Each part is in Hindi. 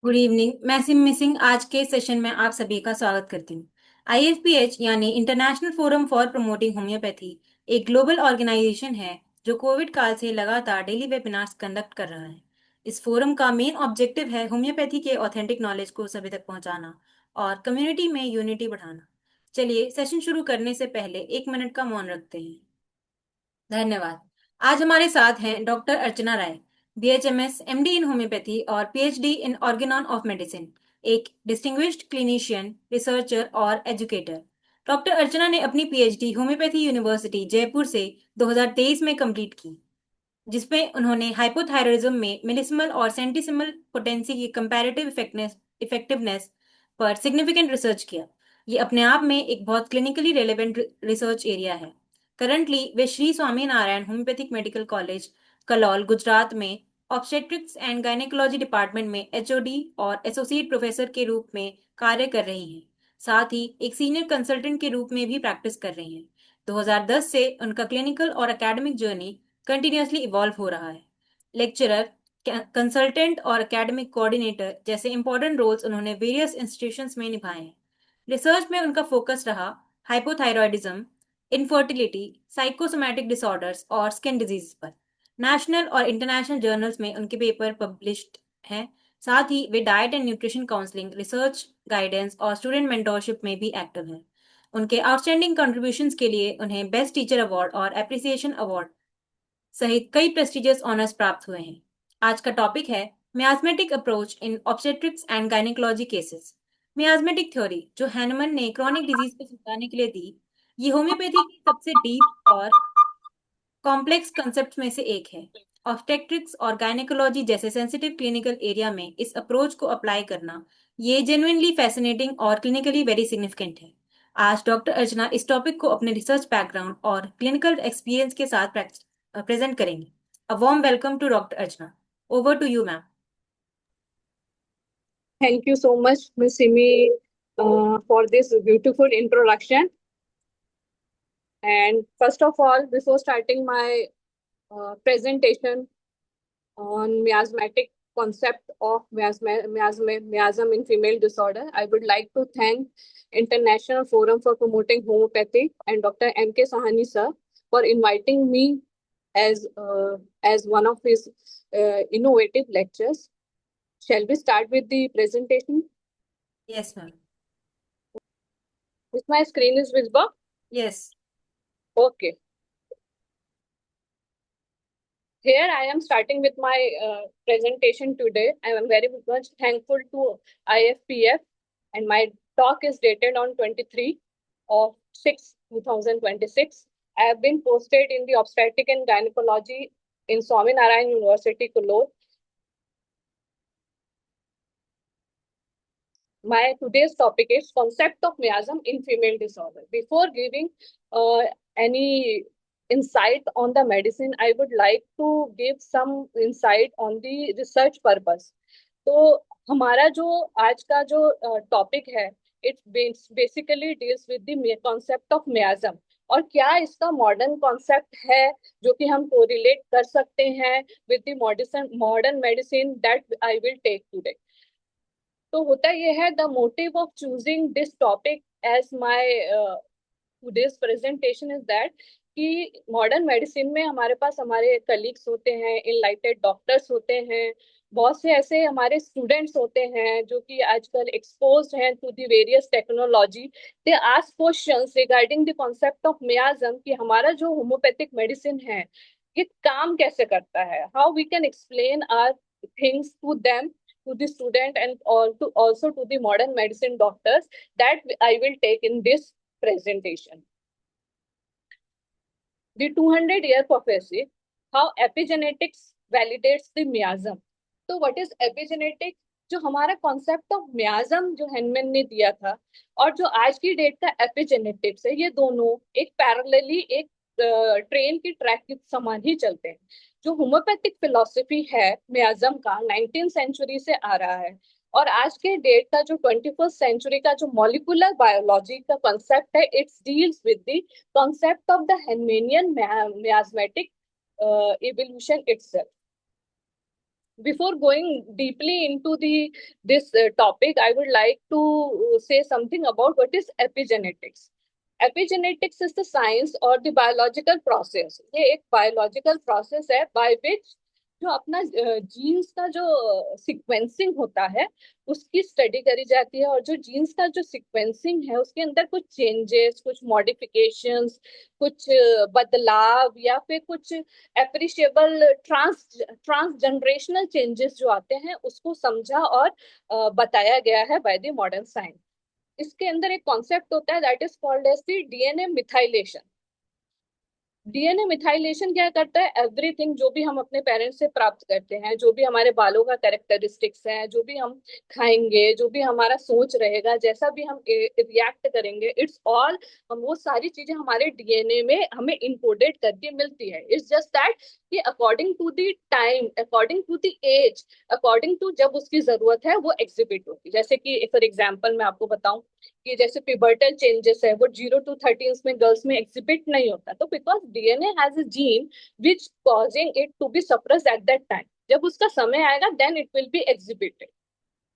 Good evening. मैं सिम सिंह आज के सेशन में आप सभी का स्वागत करती हूँ। आईएफपीएच यानी international forum for promoting homeopathy एक ग्लोबल ऑर्गेनाइजेशन है जो कोविड काल से लगातार डेली वेबिनार्स कंडक्ट कर रहा है। इस फोरम का मेन ऑब्जेक्टिव है होम्योपैथी के ऑथेंटिक नॉलेज को सभी तक पहुंचाना और कम्युनिटी में यूनिटी बढ़ाना। चलिए सेशन शुरू करने से पहले 1 मिनट का मौन रखते हैं। धन्यवाद। आज हमारे साथ हैं डॉक्टर अर्चना राय, बीएचएमएस, एमडी इन होम्योपैथी और PhD in Organon of medicine, एक डिस्टिंग्विश्ड क्लिनिशियन, रिसर्चर और एजुकेटर। डॉक्टर अर्चना ने अपनी पीएचडी होम्योपैथी यूनिवर्सिटी जयपुर से 2023 में कंप्लीट की, जिसमें उन्होंने हाइपोथायरॉयडिज्म में मिलिसिमल और सेंटिसिमल पोटेंसी की कंपैरेटिव इफेक्टिवनेस पर सिग्निफिकेंट रिसर्च किया। ये अपने आप में एक बहुत क्लिनिकली रेलेवेंट रिसर्च एरिया है। करंटली वे Shri Swaminarayan homoeopathic medical college, Kalol, Gujarat में ऑब्स्टेट्रिक्स एंड गायनेकोलॉजी डिपार्टमेंट में एचओडी और एसोसिएट प्रोफेसर के रूप में कार्य कर रही हैं। साथ ही एक सीनियर कंसल्टेंट के रूप में भी प्रैक्टिस कर रही हैं। 2010 से उनका क्लिनिकल और एकेडमिक जर्नी कंटिन्यूअसली इवॉल्व हो रहा है। लेक्चरर, कंसल्टेंट और एकेडमिक कोऑर्डिनेटर जैसे इंपॉर्टेंट रोल्स उन्होंने वेरियस इंस्टीट्यूशंस में निभाए हैं। रिसर्च में उनका फोकस रहा हाइपोथायरॉयडिज्म, इनफर्टिलिटी, साइकोसोमैटिक डिसऑर्डर्स और स्किन डिजीज पर। नेशनल और इंटरनेशनल जर्नल्स में उनके पेपर पब्लिश्ड हैं। साथ ही वे diet and nutrition counselling, research guidance और स्टूडेंट मेंटोरशिप में भी एक्टिव हैं। उनके आउटस्टैंडिंग कंट्रीब्यूशंस के लिए उन्हें बेस्ट टीचर अवार्ड और एप्रिसिएशन अवार्ड सहित कई प्रेस्टिजियस ऑनर्स प्राप्त हुए हैं। आज का टॉपिक है miasmatic approach in obstetrics and gynaecology cases. Miasmatic theory, जो हैनमन ने क्रॉनिक डिजीज को समझाने के लिए दी, ये होम्योपैथी की सबसे डीप और कॉम्प्लेक्स कंसेप्ट में से एक है। ऑब्स्टेट्रिक्स और गायनेकोलॉजी जैसे सेंसिटिव क्लिनिकल एरिया में इस अप्रोच को अप्लाई करना ये जेन्युइनली फैसिनेटिंग और क्लिनिकली वेरी सिग्निफिकेंट है। आज डॉक्टर अर्चना इस टॉपिक को अपने रिसर्च बैकग्राउंड और क्लिनिकल एक्सपीरियंस के साथ प्रेजेंट करेंगी। A warm welcome to doctor Archana. Over to you ma'am. Thank you so much, Ms. Simi, for this beautiful introduction. And first of all, before starting my presentation on miasmatic concept of miasm in female disorder, I would like to thank International Forum for Promoting Homeopathy and Dr. M.K. Sahani sir for inviting me as one of his innovative lectures. Shall we start with the presentation? Yes ma'am. Is my screen is visible? Yes. Okay. Here I am starting with my presentation today. I am very much thankful to IFPF, and my talk is dated on 23 of 6, 2026. I have been posted in the obstetric and gynecology in Swaminarayan University, Kulor. My today's topic is concept of miasm in female disorder. Before giving any insight on the medicine, I would like to give some insight on the research purpose. तो हमारा जो आज का जो टॉपिक है, it basically deals with the concept of मियाज्म, और क्या इसका मॉडर्न कॉन्सेप्ट है जो कि हम कोरिलेट कर सकते हैं with the modern medicine that I will take today. तो होता यह है, the motive of choosing this topic as my today's presentation is that कि मॉडर्न मेडिसिन में हमारे पास हमारे कलीग्स होते हैं, इनलाइटेड डॉक्टर्स होते हैं, बहुत से ऐसे हमारे स्टूडेंट्स होते हैं जो कि आजकल एक्सपोज्ड हैं to the various technology. They ask questions regarding the concept of miasm कि हमारा जो होम्योपैथिक मेडिसिन है ये काम कैसे करता है, how we can explain our things to them, to the student, and also to the modern medicine doctors, that I will take in this presentation. The 200-year prophecy, how epigenetics validates the miasm. तो what is epigenetics? जो हमारा कॉन्सेप्ट ऑफ मियाज्म जो हेनमैन ने दिया था और जो आज की डेट का एपिजेनेटिक्स है, ये दोनों एक पैरेलली एक ट्रेन की ट्रैक के समान ही चलते हैं. जो होम्योपैथिक फिलॉसफी है मियाज्म का 19th सेंचुरी से आ रहा है, और आज के डेट का जो 21st सेंचुरी का जो मॉलिक्यूलर बायोलॉजी का कॉन्सेप्ट है, it's deals with the concept of the Hahnemannian miasmatic evolution itself. before going deeply into the this topic, I would like to say something about what is epigenetics. Epigenetics is the science or the biological process. ये एक biological process है by which जो अपना जीन्स का जो सीक्वेंसिंग होता है उसकी स्टडी करी जाती है, और जो जीन्स का जो सीक्वेंसिंग है उसके अंदर कुछ चेंजेस, कुछ मॉडिफिकेशंस, कुछ बदलाव या फिर कुछ एप्रिशिएबल ट्रांस जनरेशनल चेंजेस जो आते हैं उसको समझा और बताया गया है बाय द मॉडर्न साइंस। इसके अंदर एक कॉन्सेप्ट होता है that is called as the DNA methylation. DNA methylation क्या करता है, एवरीथिंग जो भी हम अपने पेरेंट्स से प्राप्त करते हैं, जो भी हमारे बालों का कैरेक्टरिस्टिक्स है, जो भी हम खाएंगे, जो भी हमारा सोच रहेगा, जैसा भी हम रिएक्ट करेंगे, इट्स ऑल, हम वो सारी चीजें हमारे डीएनए में हमें इनकोडेड करके मिलती है। इट्स जस्ट दैट कि according to the time, according to the age, according to जब उसकी जरूरत है वो एग्जिबिट होती है। जैसे कि फॉर एग्जाम्पल मैं आपको बताऊं कि जैसे पिबर्टल चेंजेस है वो 0 to 13 में गर्ल्स में एग्जिबिट नहीं होता, तो because DNA has a gene which causing it to be suppressed at that time, जब उसका समय आएगा then it will be exhibited.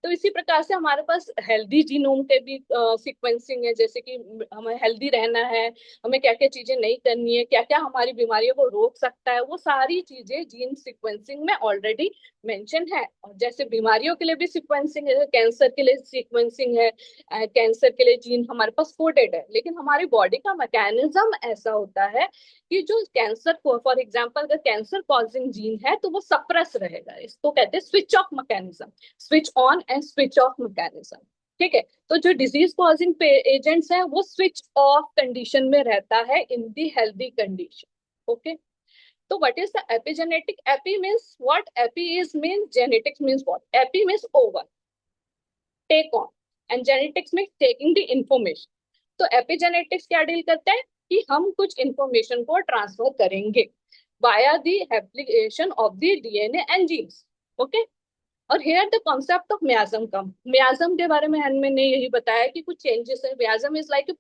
तो इसी प्रकार से हमारे पास हेल्दी जीनोम के भी सीक्वेंसिंग है, जैसे कि हमें हेल्दी रहना है, हमें क्या क्या चीजें नहीं करनी है, क्या क्या हमारी बीमारियों को रोक सकता है, वो सारी चीजें जीन सीक्वेंसिंग में ऑलरेडी मेंशन है। और जैसे बीमारियों के लिए भी सीक्वेंसिंग है, कैंसर के लिए सीक्वेंसिंग है, कैंसर के लिए जीन हमारे पास कोडेड है, लेकिन हमारी बॉडी का मैकेनिज्म ऐसा होता है कि जो कैंसर को, फॉर एग्जाम्पल अगर कैंसर कॉजिंग जीन है तो वो सप्रेस रहेगा, इसको कहते हैं switch off mechanism, switch on and switch off mechanism. ठीक है, तो जो डिजीज कॉजिंग एजेंट्स हैं वो स्विच ऑफ कंडीशन में रहता है in the healthy condition. Okay, तो what is the epigenetic? Epi means what? Epi is mean genetics means what? Epi means over, take on, and genetics means taking the information. तो एपिजेनेटिक्स क्या डील करता है कि हम कुछ इंफॉर्मेशन को ट्रांसफर करेंगे via the application of the DNA and genes. Okay, और here the concept of miasm come. Miasm के बारे में मैंने यही बताया कि कुछ चेंजेस है। मियाज्म इज लाइक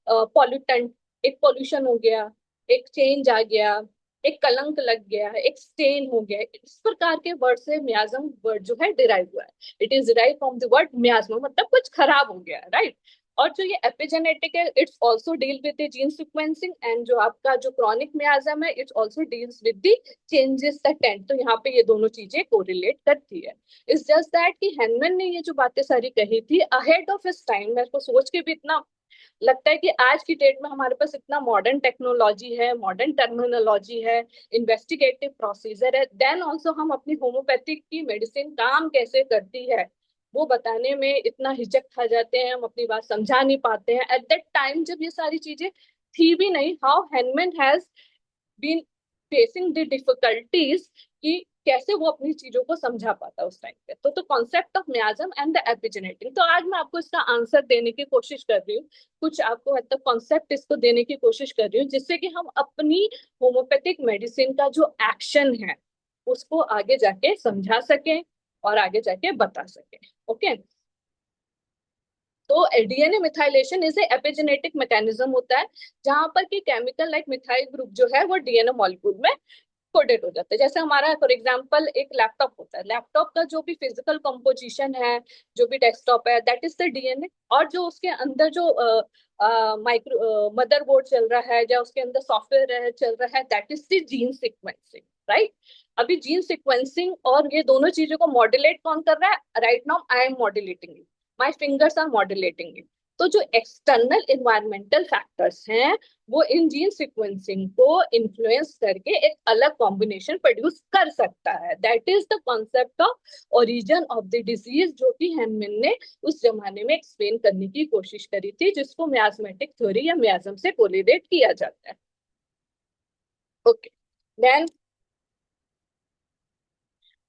पॉल्यूटेंट, एक पॉल्यूशन हो गया, एक चेंज आ गया, एक कलंक लग गया है, एक स्टेन हो गया, इस प्रकार के वर्ड से मियाज्म वर्ड जो है डिराइव हुआ है। It is derive from the word मियाज्म, मतलब कुछ खराब हो गया, राइट। और जो ये एपिजेनेटिक है it's also deal with the gene sequencing, and जो आपका जो क्रॉनिक मियाज्म है it's also deals with the changes that tend. तो यहाँ पे ये दोनों चीजें कोरिलेट करती है। इट्स जस्ट दैट कि हेनमैन ने ये जो बातें सारी कही थी अहेड ऑफ हिज टाइम, मेरे को सोच के भी इतना लगता है कि आज की डेट में हमारे पास इतना मॉडर्न टेक्नोलॉजी है, मॉडर्न टर्मिनोलॉजी है, इन्वेस्टिगेटिव प्रोसीजर है, देन ऑल्सो हम अपनी होम्योपैथिक की मेडिसिन काम कैसे करती है वो बताने में इतना हिचक खा जाते हैं, हम अपनी बात समझा नहीं पाते हैं। एट दैट टाइम जब ये सारी चीजें थी भी नहीं, how Hahnemann has been facing the difficulties कि कैसे वो अपनी चीजों को समझा पाता उस टाइम पे। तो concept of मियाज्म and the epigenetic, तो आज मैं आपको इसका आंसर देने की कोशिश कर रही हूँ, कुछ आपको मतलब कॉन्सेप्ट इसको देने की कोशिश कर रही हूँ जिससे कि हम अपनी होम्योपैथिक मेडिसिन का जो एक्शन है उसको आगे जाके समझा सकें और आगे जाके बता सकें। ओके, तो DNA methylation is epigenetic mechanism होता है जहां पर कि केमिकल लाइक मिथाइल ग्रुप जो है वो डीएनए मॉलिक्यूल में कोडेड हो जाता है। जैसे हमारा फॉर एग्जांपल एक लैपटॉप होता है, लैपटॉप का जो भी फिजिकल कंपोजिशन है, जो भी डेस्कटॉप है, दैट इज द डीएनए। और जो उसके अंदर जो माइक्रो मदरबोर्ड चल रहा है या उसके अंदर सॉफ्टवेयर चल रहा है, that is the gene sequencing, right. अभी जीन सीक्वेंसिंग और ये दोनों चीजों को मॉड्यूलेट कौन कर रहा है? Right now I am modulating it, my fingers are modulating it. तो जो एक्सटर्नल इन्वायरमेंटल फैक्टर्स हैं वो इन जीन सीक्वेंसिंग को इन्फ्लुएंस करके एक अलग कॉम्बिनेशन प्रोड्यूस कर सकता है। That is the concept of origin of the disease, जो कि हेनमैन ने उस जमाने में एक्सप्लेन करने की कोशिश करी थी, जिसको मियाज्मेटिक थ्योरी या मियाज्म से कोरिलेट किया जाता है। Okay, then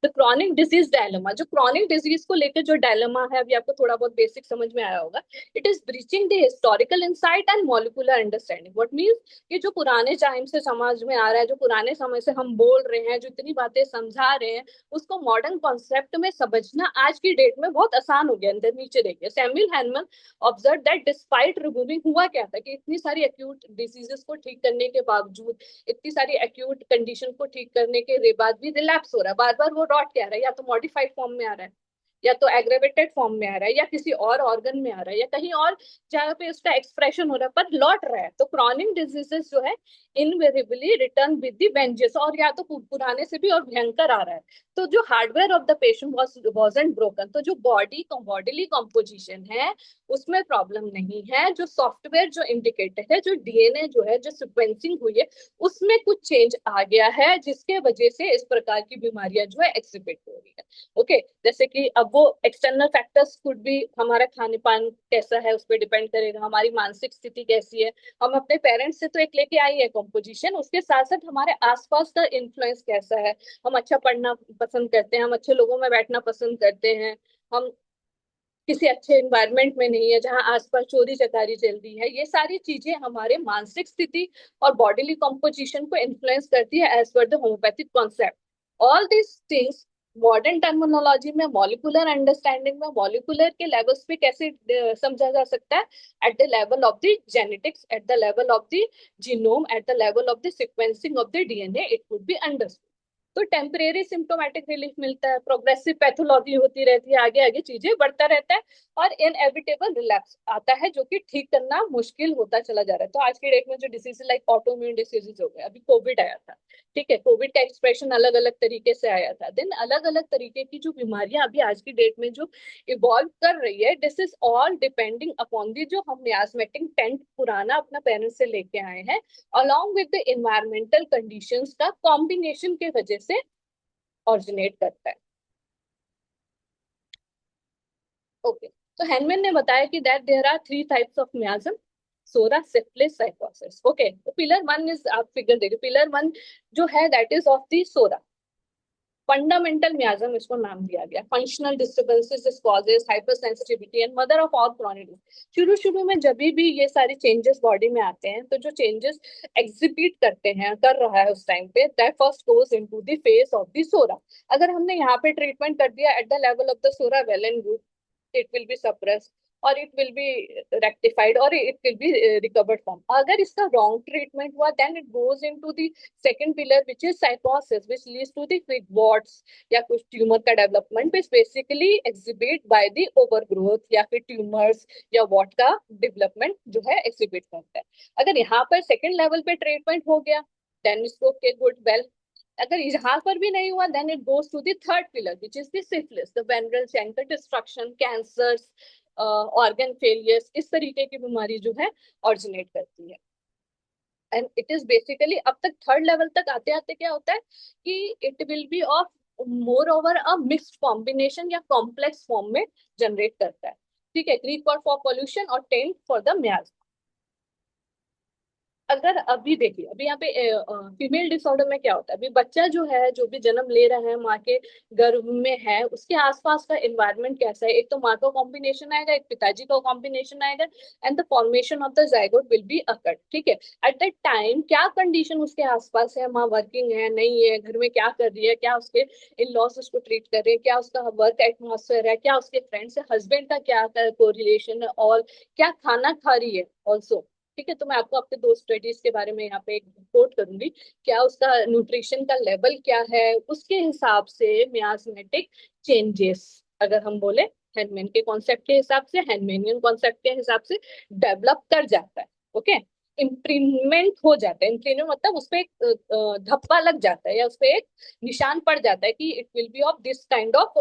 the chronic disease dilemma. जो क्रॉनिक डिजीज को लेकर जो डायलेमा है अभी आपको थोड़ा बहुत बेसिक समझ में आया होगा। It is breaching the historical insight and molecular understanding. What means कि जो पुराने टाइम से समझ में आ रहा है, जो पुराने समय से हम बोल रहे हैं, जो इतनी बातें समझा रहे हैं, उसको मॉडर्न कॉन्सेप्ट में समझना आज की डेट में बहुत आसान हो गया। अंदर नीचे देखिए, Samuel Hahnemann observe that despite removing, हुआ क्या था कि इतनी सारी एक्यूट डिजीजेस को ठीक करने के बावजूद, इतनी सारी एक्यूट कंडीशन को ठीक करने के बाद भी रिलैप्स हो रहा है, बार बार वो ब्रॉड क्या आ रहा है, या तो मॉडिफाइड फॉर्म में आ रहा है, या तो एग्रेवेटेड फॉर्म में आ रहा है, या किसी और ऑर्गन में आ रहा है, या कहीं और जहाँ पे उसका एक्सप्रेशन हो रहा है पर लौट रहा है। तो क्रॉनिक डिजीजेस जो है invariably return with the vengeance, और या तो पुराने से भी और भयंकर आ रहा है। तो जो hardware of the patient wasn't broken, तो जो बॉडीली कॉम्पोजिशन है उसमें प्रॉब्लम नहीं है, जो सॉफ्टवेयर जो इंडिकेटर है, जो डीएनए जो है, जो सिक्वेंसिंग हुई है, उसमें कुछ चेंज आ गया है, जिसके वजह से इस प्रकार की बीमारियां जो है एक्सिबिट हो रही है। ओके, जैसे कि अब वो एक्सटर्नल फैक्टर्स कुड भी, हमारा खाने पान कैसा है उस पर डिपेंड करेगा, हमारी मानसिक स्थिति कैसी है, हम अपने पेरेंट्स से तो एक लेके आई है कॉम्पोजिशन, उसके साथ साथ हमारे आसपास का इन्फ्लुएंस कैसा है, हम अच्छा पढ़ना पसंद करते हैं, हम अच्छे लोगों में बैठना पसंद करते हैं, हम किसी अच्छे एनवायरनमेंट में नहीं है जहाँ आसपास चोरी चकारी चल रही है, ये सारी चीजें हमारे मानसिक स्थिति और बॉडीली कॉम्पोजिशन को इन्फ्लुएंस करती है एज पर the homeopathic concept. All this things modern terminology में, मॉलिकुलर अंडरस्टैंडिंग में, मॉलिकुलर के लेवल्स पे कैसे समझा जा सकता है, at the level of the genetics, at the level of the genome, at the level of the sequencing of the DNA, it would be understood. तो टेम्परेरी सिम्टोमेटिक रिलीफ मिलता है, प्रोग्रेसिव पैथोलॉजी होती रहती है, आगे आगे चीजें बढ़ता रहता है, और इनएविटेबल रिलैप्स आता है जो कि ठीक करना मुश्किल होता चला जा रहा है। तो आज की डेट में जो डिसीज लाइक ऑटोइम्यून डिसीजेज हो गए, अभी कोविड आया था, ठीक है, कोविड का एक्सप्रेशन अलग अलग तरीके से आया था, देन अलग अलग तरीके की जो बीमारियां अभी आज की डेट में जो इवॉल्व कर रही है, this is all depending upon the जो हम मियास्मेटिक टेंट पुराना अपना पेरेंट्स से लेके आए हैं, along with the environmental conditions का कॉम्बिनेशन के वजह से ऑरिजिनेट करता है। ओके, तो हैनमैन ने बताया कि that there are three types of miasm, psora, syphilis, sycosis. Okay, तो पिलर वन इज, आप फिगर देखिए, पिलर वन जो है that is of the psora, fundamental miasm इसको नाम दिया गया, functional disturbances causes hypersensitivity and mother of all chronic. शुरू शुरू में जब भी ये सारे चेंजेस बॉडी में आते हैं, तो जो चेंजेस एग्जिबिट करते हैं, कर रहा है उस टाइम पे, that first goes into the face of the psora. अगर हमने यहाँ पे ट्रीटमेंट कर दिया at the level of the psora, well and good, it will be suppressed or it will be rectified or it will be recovered from. अगर इसका wrong treatment हुआ, then it goes into the second pillar which is psychosis, which leads to the quick warts या कुछ ट्यूमर का development, which basically exhibit by the overgrowth या फिर ट्यूमर्स या वॉट का डेवलपमेंट जो है exhibit करता है। अगर यहाँ पर सेकेंड लेवल पे ट्रीटमेंट हो गया, then इसको के गुड वेल। अगर यहाँ पर भी नहीं हुआ, then it goes to the third pillar which is the syphilis, the venereal chancre destruction, cancers, organ failures, इस तरीके की बीमारी जो है ऑरिजिनेट करती है। एंड इट इज बेसिकली, अब तक थर्ड लेवल तक आते आते क्या होता है कि it will B of more over a mixed combination या कॉम्प्लेक्स फॉर्म में जनरेट करता है। ठीक है, ग्रीक वर्ड फॉर पॉल्यूशन और टेंट फॉर द म्याज। अगर अभी देखिए, अभी यहाँ पे फीमेल डिसऑर्डर में क्या होता है, अभी बच्चा जो है, जो भी जन्म ले रहा है माँ के गर्भ में है, उसके आसपास का एनवायरनमेंट कैसा है, एक तो माँ का कॉम्बिनेशन आएगा, एक पिताजी का कॉम्बिनेशन आएगा, and the formation of the zygote will be occurred. ठीक है, एट दैट टाइम क्या कंडीशन उसके आसपास है, माँ वर्किंग है नहीं है, घर में क्या कर रही है, क्या उसके इन लॉस उसको ट्रीट कर रहे हैं, क्या उसका वर्क एटमॉस्फेयर है, क्या उसके फ्रेंड्स है, हस्बैंड का क्या कोरिलेशन है, और क्या खाना खा रही है ऑल्सो। ठीक है, तो मैं आपको अपने दो स्टडीज के बारे में यहाँ पे एक कोट करूंगी, क्या उसका न्यूट्रिशन का लेवल क्या है, उसके हिसाब से मियास्मेटिक चेंजेस, अगर हम बोले हैनमैन के कॉन्सेप्ट के हिसाब से, हैनमैनियन कॉन्सेप्ट के हिसाब से डेवलप कर जाता है। ओके, इम्प्रीमेंट हो जाता है, इम्प्रीमेंट मतलब उसपे एक धब्बा लग जाता है या उसपे एक निशान पड़ जाता है कि it will B of this kind of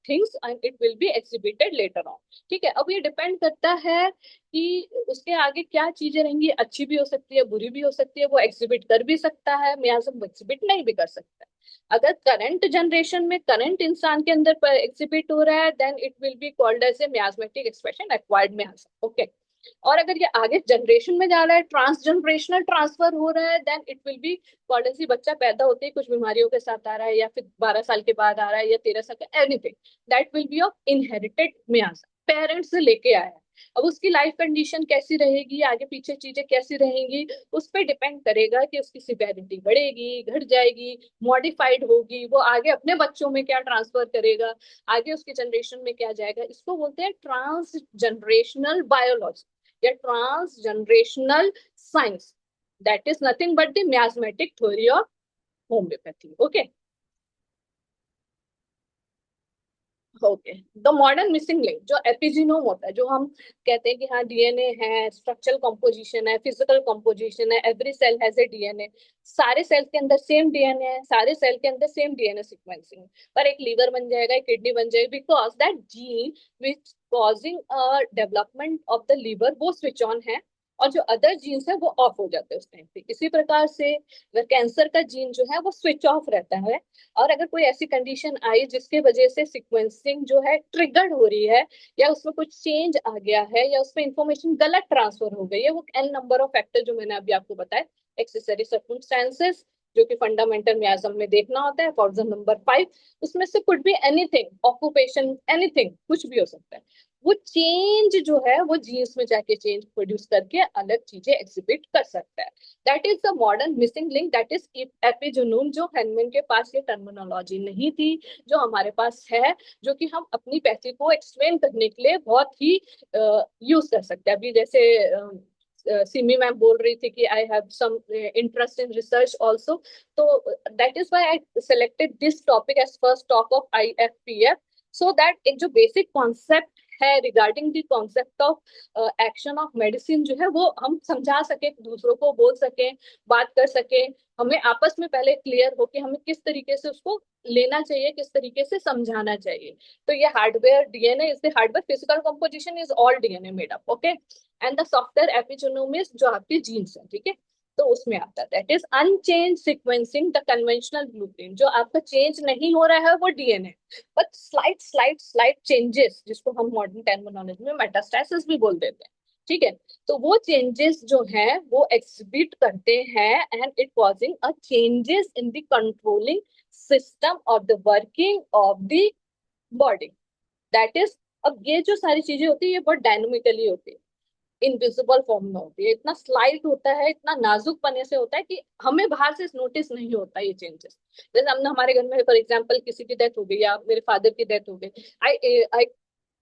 things and it will be exhibited later on. ठीक है, अब ये डिपेंड करता है कि उसके आगे क्या चीजें रहेंगी, अच्छी भी हो सकती है, बुरी भी हो सकती है, वो एग्जिबिट कर भी सकता है मियाज्म, एग्जिबिट नहीं भी कर सकता है। अगर करंट जनरेशन में करंट इंसान के अंदर एग्जिबिट हो रहा है, then it will be called as a miasmatic expression acquired miasm. Okay, और अगर ये आगे जनरेशन में जा रहा है, ट्रांस जनरेशनल ट्रांसफर हो रहा है, then it will be called as, बच्चा पैदा होते ही कुछ बीमारियों के साथ आ रहा है, या फिर 12 साल के बाद आ रहा है, या 13 साल का, anything that will B of inherited मियाज्म, parents से लेके आया है। अब उसकी लाइफ कंडीशन कैसी रहेगी, आगे पीछे चीजें कैसी रहेंगी, उस पर डिपेंड करेगा कि उसकी सिवियरिटी बढ़ेगी, घट जाएगी, मॉडिफाइड होगी, वो आगे अपने बच्चों में क्या ट्रांसफर करेगा, आगे उसके जनरेशन में क्या जाएगा। इसको बोलते हैं ट्रांस जनरेशनल बायोलॉजी या trans generational science, that is nothing but the miasmatic theory of homeopathy. Okay, okay, the modern missing link जो एपिजीनोम होता है, जो हम कहते हैं कि हाँ डीएनए है, स्ट्रक्चरल कंपोजिशन है, फिजिकल कंपोजिशन है, every cell has a DNA, सारे सेल के अंदर सेम डीएनए है, सारे सेल के अंदर सेम डीएनए सीक्वेंसिंग, पर एक लीवर बन जाएगा, एक किडनी बन जाएगी, because that gene which causing development of the liver वो स्विच ऑन है, और जो अदर जीन्स है वो ऑफ हो जाते हैं उस टाइम पे। इसी प्रकार से अगर कैंसर का जीन जो है वो स्विच ऑफ रहता है, और अगर कोई ऐसी कंडीशन आई जिसके वजह से सीक्वेंसिंग जो है ट्रिगर्ड हो रही है, या उसमें कुछ चेंज आ गया है, या उसमें इंफॉर्मेशन गलत ट्रांसफर हो गई है, वो एन नंबर ऑफ फैक्टर जो मैंने अभी आपको बताया, एक्सेसरी सर्कमस्टेंसेस जो कि फंडामेंटल मियाज्म में देखना होता है, फॉर नंबर 5, उसमें से could be anything, occupation, anything, कुछ भी हो सकता है। वो चेंज जो है वो जीन्स में जाके चेंज प्रोड्यूस करके अलग चीजें एग्जिबिट कर सकता है। That is the modern missing link, that is epigenome, जो हैनमैन के पास ये टर्मिनोलॉजी नहीं थी, जो हमारे पास है, जो कि हम अपनी पैथी को एक्सप्लेन करने के लिए बहुत ही यूज कर सकते हैं। अभी जैसे सिमी मैम बोल रही थी कि I have some interest in research also, तो that is why I selected this topic as first talk of IFPF, so that एक जो बेसिक कॉन्सेप्ट है regarding the concept of action of medicine जो है वो हम समझा सके, दूसरों को बोल सके, बात कर सके, हमें आपस में पहले क्लियर हो कि हमें किस तरीके से उसको लेना चाहिए, किस तरीके से समझाना चाहिए। तो ये hardware DNA is the hardware, physical composition is all DNA made up, okay, and the software epigenomics जो आपके जीन्स है, ठीक है, तो उसमें आता है that is unchange sequencing the conventional blueprint, जो आपका चेंज नहीं हो रहा है वो डीएनए, बट स्लाइट चेंजेस, जिसको हम मॉडर्न टर्मिनोलॉजी में मेटास्टेसिस भी बोल देते हैं, ठीक है, तो वो चेंजेस जो हैं वो एग्जिबिट करते हैं and it causing a changes in the controlling system of the working of the body, that is, अब ये जो सारी चीजें होती है ये बहुत डायनामिकली होती है, इनविजिबल फॉर्म में होती है, इतना स्लाइट होता है, इतना नाजुक पने से होता है कि हमें बाहर से नोटिस नहीं होता ये चेंजेस। जैसे हमने हमारे घर में फॉर एग्जांपल किसी की डेथ हो गई या मेरे फादर की डेथ हो गई, I I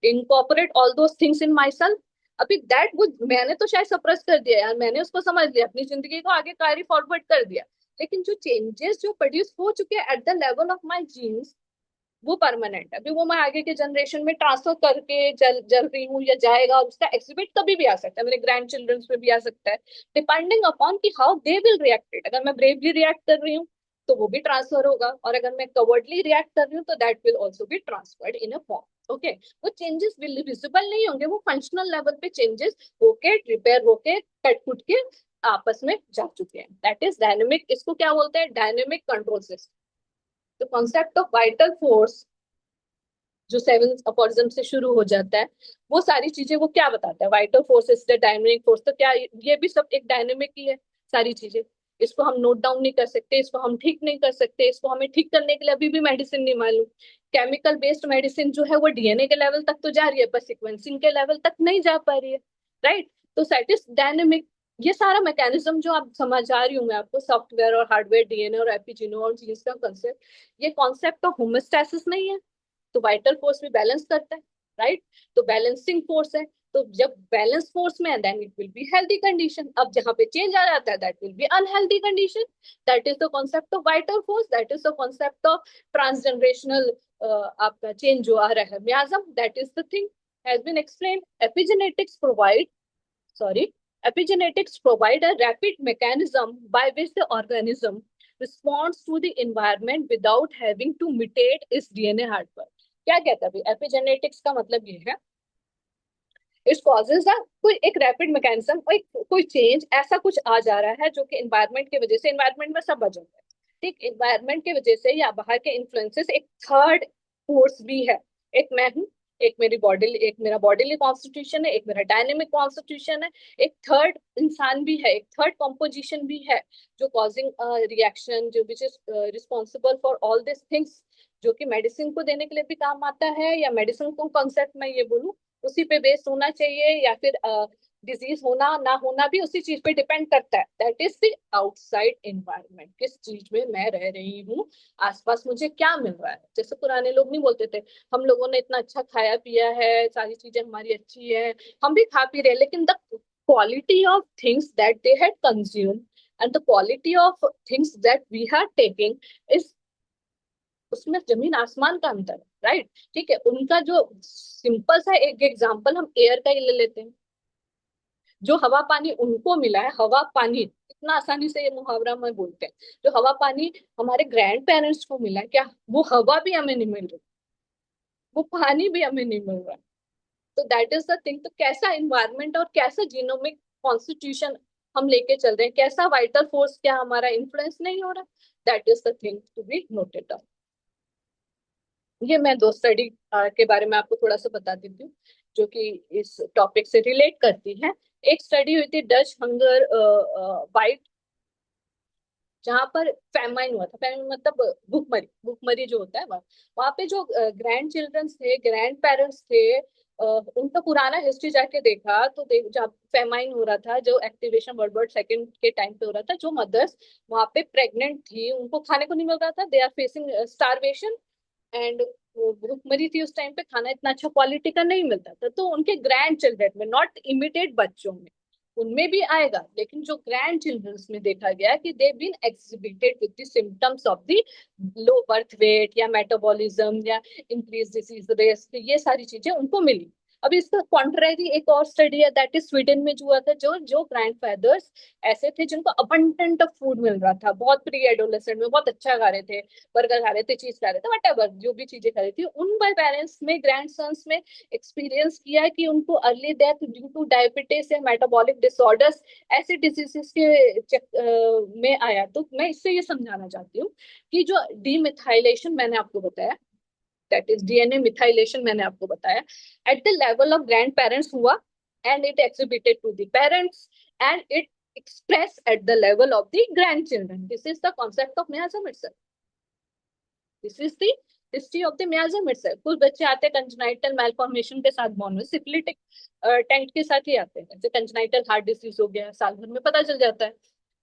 incorporate all those things in myself, अभी दैट वो मैंने तो शायद सप्रेस कर दिया यार, मैंने उसको समझ लिया, अपनी जिंदगी को आगे कैरी फॉरवर्ड कर दिया, लेकिन जो चेंजेस जो प्रोड्यूस हो चुके हैं at the level of my genes वो परमानेंट है, अभी वो मैं आगे के जनरेशन में ट्रांसफर करके जल जल रही हूँ या जाएगा, और उसका एग्जिबिट कभी भी आ सकता है, मेरे ग्रैंड चिल्ड्रंस में भी आ सकता है, डिपेंडिंग अपॉन कि how they will react it. अगर मैं ब्रेवली रिएक्ट कर रही हूँ तो वो भी ट्रांसफर होगा, और अगर मैं कवर्डली रिएक्ट कर रही हूँ तो that will also be transferred in a form, okay. वो चेंजेस विजिबल नहीं होंगे, वो फंक्शनल लेवल पे चेंजेस होके रिपेयर होके कट कुट के आपस में जा चुके हैं, दैट इज डायनेमिक, इसको क्या बोलते हैं, डायनेमिक कंट्रोल सिस्टम। तो कॉन्सेप्ट ऑफ वाइटल फोर्स जो सेवन अपॉरिज्म से शुरू हो जाता है, वो सारी चीजें वो क्या बताता है, vital force is the dynamic force, तो क्या ये भी सब एक डायनेमिक ही है सारी चीजें, इसको हम नोट डाउन नहीं कर सकते, इसको हम ठीक नहीं कर सकते, इसको हमें ठीक करने के लिए अभी भी मेडिसिन नहीं मालूम, केमिकल बेस्ड मेडिसिन जो है वो डीएनए के लेवल तक तो जा रही है पर सिक्वेंसिंग के लेवल तक नहीं जा पा रही है, राइट, तो दैट इज डायनेमिक। ये सारा मैकेनिज्म जो आप समझा रही हूँ मैं आपको, सॉफ्टवेयर और हार्डवेयर, डीएनए और एपिजीनो और जीन्स का कंसेप्ट, ये कॉन्सेप्ट ऑफ होमोस्टैसिस नहीं है, तो वाइटल फोर्स भी बैलेंस करता है, राइट, तो बैलेंसिंग फोर्स है, तो जब बैलेंस फोर्स में है then it will be healthy condition, अब जहां पे चेंज आ जाता है that will be unhealthy condition, that is the concept of vital force, that is the concept of transgenerational आपका चेंज जो आ रहा है miasm, that is the thing has been explained. Epigenetics provide, sorry, epigenetics provide a rapid mechanism by which the organism responds to the environment without having to mutate its DNA hardware। क्या कहता है एपिजेनेटिक्स का मतलब ये है, इट कॉजेज कोई एक रैपिड मैकेनिज्म, कोई चेंज ऐसा कुछ आ जा रहा है जो कि इन्वायरमेंट की वजह से, इन्वायरमेंट में सब बच होता है, ठीक, इन्वायरमेंट की वजह से या बाहर के इन्फ्लुएंसेस, एक थर्ड फोर्स भी है, एक मैं हूँ, एक मेरी बॉडी, एक मेरा बॉडीली कॉन्स्टिट्यूशन है, एक मेरा डायनेमिक कॉन्स्टिट्यूशन है, एक थर्ड इंसान भी है, एक थर्ड कॉम्पोजिशन भी है जो कॉजिंग रिएक्शन, जो which is responsible for all this things, जो कि मेडिसिन को देने के लिए भी काम आता है, या मेडिसिन को कॉन्सेप्ट में ये बोलूं उसी पे बेस्ड होना चाहिए, या फिर डिजीज होना ना होना भी उसी चीज पे डिपेंड करता है, that is the outside environment, किस चीज में मैं रह रही हूँ, आसपास मुझे क्या मिल रहा है। जैसे पुराने लोग नहीं बोलते थे हम लोगों ने इतना अच्छा खाया पिया है, सारी चीजें हमारी अच्छी है, हम भी खा पी रहे हैं, लेकिन the quality of things that they had consume and the quality of things that we are taking is उसमें जमीन आसमान का अंतर है, राइट? ठीक है, उनका जो सिंपल सा एक एग्जांपल हम एयर का ही ले लेते हैं। जो हवा पानी उनको मिला है, हवा पानी इतना आसानी से ये मुहावरा में बोलते हैं, जो हवा पानी हमारे ग्रैंड पेरेंट्स को मिला है, क्या वो हवा भी हमें नहीं मिल रही, वो पानी भी हमें नहीं मिल रहा? तो दैट इज द थिंग। तो कैसा इन्वायरमेंट और कैसा जीनोमिक कॉन्स्टिट्यूशन हम लेके चल रहे हैं, कैसा वाइटल फोर्स, क्या हमारा इन्फ्लुएंस नहीं हो रहा? That is the thing to be noted down. ये मैं दो स्टडी के बारे में आपको थोड़ा सा बता देती हूँ, जो कि इस टॉपिक से रिलेट करती है। एक स्टडी हुई थी डच हंगर बाइट, जहां पर फेमाइन हुआ था। फेमाइन मतलब भूखमरी, भूखमरी जो होता है वह, वहां पे जो ग्रैंड चिल्ड्रंस थे, ग्रैंड पेरेंट्स थे, उनका पुराना हिस्ट्री जाके देखा तो जब फेमाइन हो रहा था, जो एक्टिवेशन वर्ल्ड वॉर सेकंड के टाइम पे हो रहा था, जो मदर्स वहां पे प्रेग्नेंट थी, उनको खाने को नहीं मिल रहा था, they are facing starvation. And वो भूखमरी थी उस टाइम पे, खाना इतना अच्छा क्वालिटी का नहीं मिलता था, तो उनके ग्रैंड चिल्ड्रन में, नॉट इमिडिएट बच्चों में, उनमें भी आएगा, लेकिन जो ग्रैंड चिल्ड्रंस में देखा गया कि they been exhibited with the symptoms of the low birth weight या मेटाबॉलिज्म या इंक्रीज डिसीज रिस्क, ये सारी चीजें उनको मिली। अब इसका कॉन्ट्रेरी एक और स्टडी है, दैट इज स्वीडन में जो हुआ था, जो जो ग्रैंड फादर्स ऐसे थे जिनको अबंडेंट ऑफ फूड मिल रहा था, बहुत प्री एडोलेसेंट में बहुत अच्छा खा रहे थे, बर्गर खा रहे थे, चीज खा रहे थे, वट जो भी चीजें खा रही थी, उन पेरेंट्स में, ग्रैंड सन्स में एक्सपीरियंस किया कि उनको early death due two diabetes या मेटाबॉलिक डिसऑर्डर्स, ऐसे डिजीजेस के में आया। तो मैं इससे ये समझाना चाहती हूँ कि जो डीमिथाइलेशन मैंने आपको बताया, दैट इज डीएनए मिथाइलेशन मैंने आपको बताया, at the level of grandparents हुआ, and it exhibited to the parents, and it express at the level of the grandchildren. This is the concept of miasm itself. This is the history of the मियाज्म itself. कुछ बच्चे आते हैं कंजनाइटल मैलफॉर्मेशन के साथ, बॉर्न में सिफिलिटिक टैंक के साथ ही आते हैं, जैसे कंजनाइटल हार्ट डिसीज हो गया, साल भर में पता चल जाता है।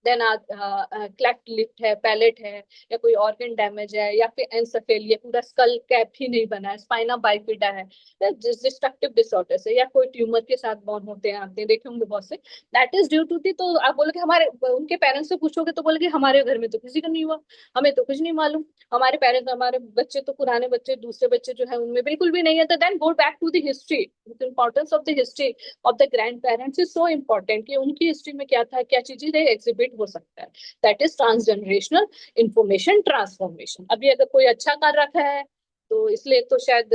देन क्लेफ्ट लिप है, पैलेट है, या कोई ऑर्गन डैमेज है, या फिर एनसेफेलिया, पूरा स्कल कैप ही नहीं बना है, स्पाइना बाइफिडा है, डिस्ट्रक्टिव डिसऑर्डर्स है, या कोई ट्यूमर के साथ बॉर्न होते हैं, आपने देखे होंगे बहुत से। That is due to the. तो आप बोलोगे हमारे, उनके पेरेंट्स से पूछोगे तो बोलोगे हमारे घर में तो किसी का नहीं हुआ, हमें तो कुछ नहीं मालूम, हमारे पेरेंट्स, हमारे बच्चे तो, पुराने बच्चे, दूसरे बच्चे जो है उनमें बिल्कुल भी नहीं है। तो then go back to the history, importance of the history of the grandparents is so important, कि उनकी हिस्ट्री में क्या था, क्या चीजें एग्जिबिट हो सकता है। That is transgenerational information transformation. अभी अगर कोई अच्छा कर रखा है तो इसलिए तो शायद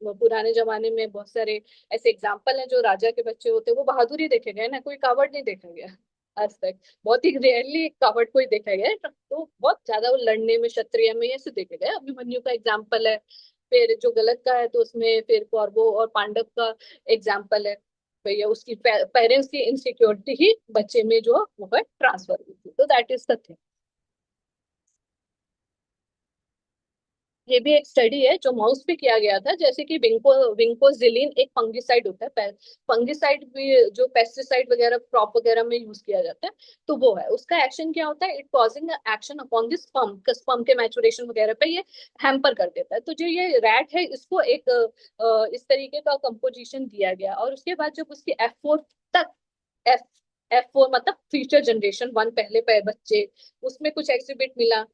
पुराने जमाने में बहुत सारे ऐसे एग्जाम्पल हैं, जो राजा के बच्चे होते हैं वो बहादुरी देखे गए ना, कोई कावड़ नहीं देखा गया आज तक। बहुत ही रेयरली कावड़ कोई देखा गया है, तो बहुत ज्यादा वो लड़ने में, क्षत्रिय में, ऐसे देखे गए। अभिमन्यु का एग्जाम्पल है, फिर जो गलत का है तो उसमें फिर कौरवों और पांडव का एग्जाम्पल है। भैया उसकी पेरेंट्स की इनसिक्योरिटी ही बच्चे में जो वो है ट्रांसफर हुई थी। तो दैट इज द थिंग। ये भी एक स्टडी है जो माउस पे किया गया था, जैसे कि विंकोजिलिन एक फंगिसाइड होता है, फंगिसाइड भी जो पेस्टिसाइड वगैरह क्रॉप वगैरह में यूज किया जाता है, तो वो है, उसका एक्शन क्या होता है, it causing action upon this sperm, sperm के मैचुरेशन वगैरह पे ये हैम्पर कर देता है। तो जो ये रैट है, इसको एक इस तरीके का कंपोजिशन दिया गया, और उसके बाद जब उसकी F4 तक, एफ F4 मतलब फ्यूचर जनरेशन वन, पहले बच्चे, उसमें कुछ एक्सिबिट मिला,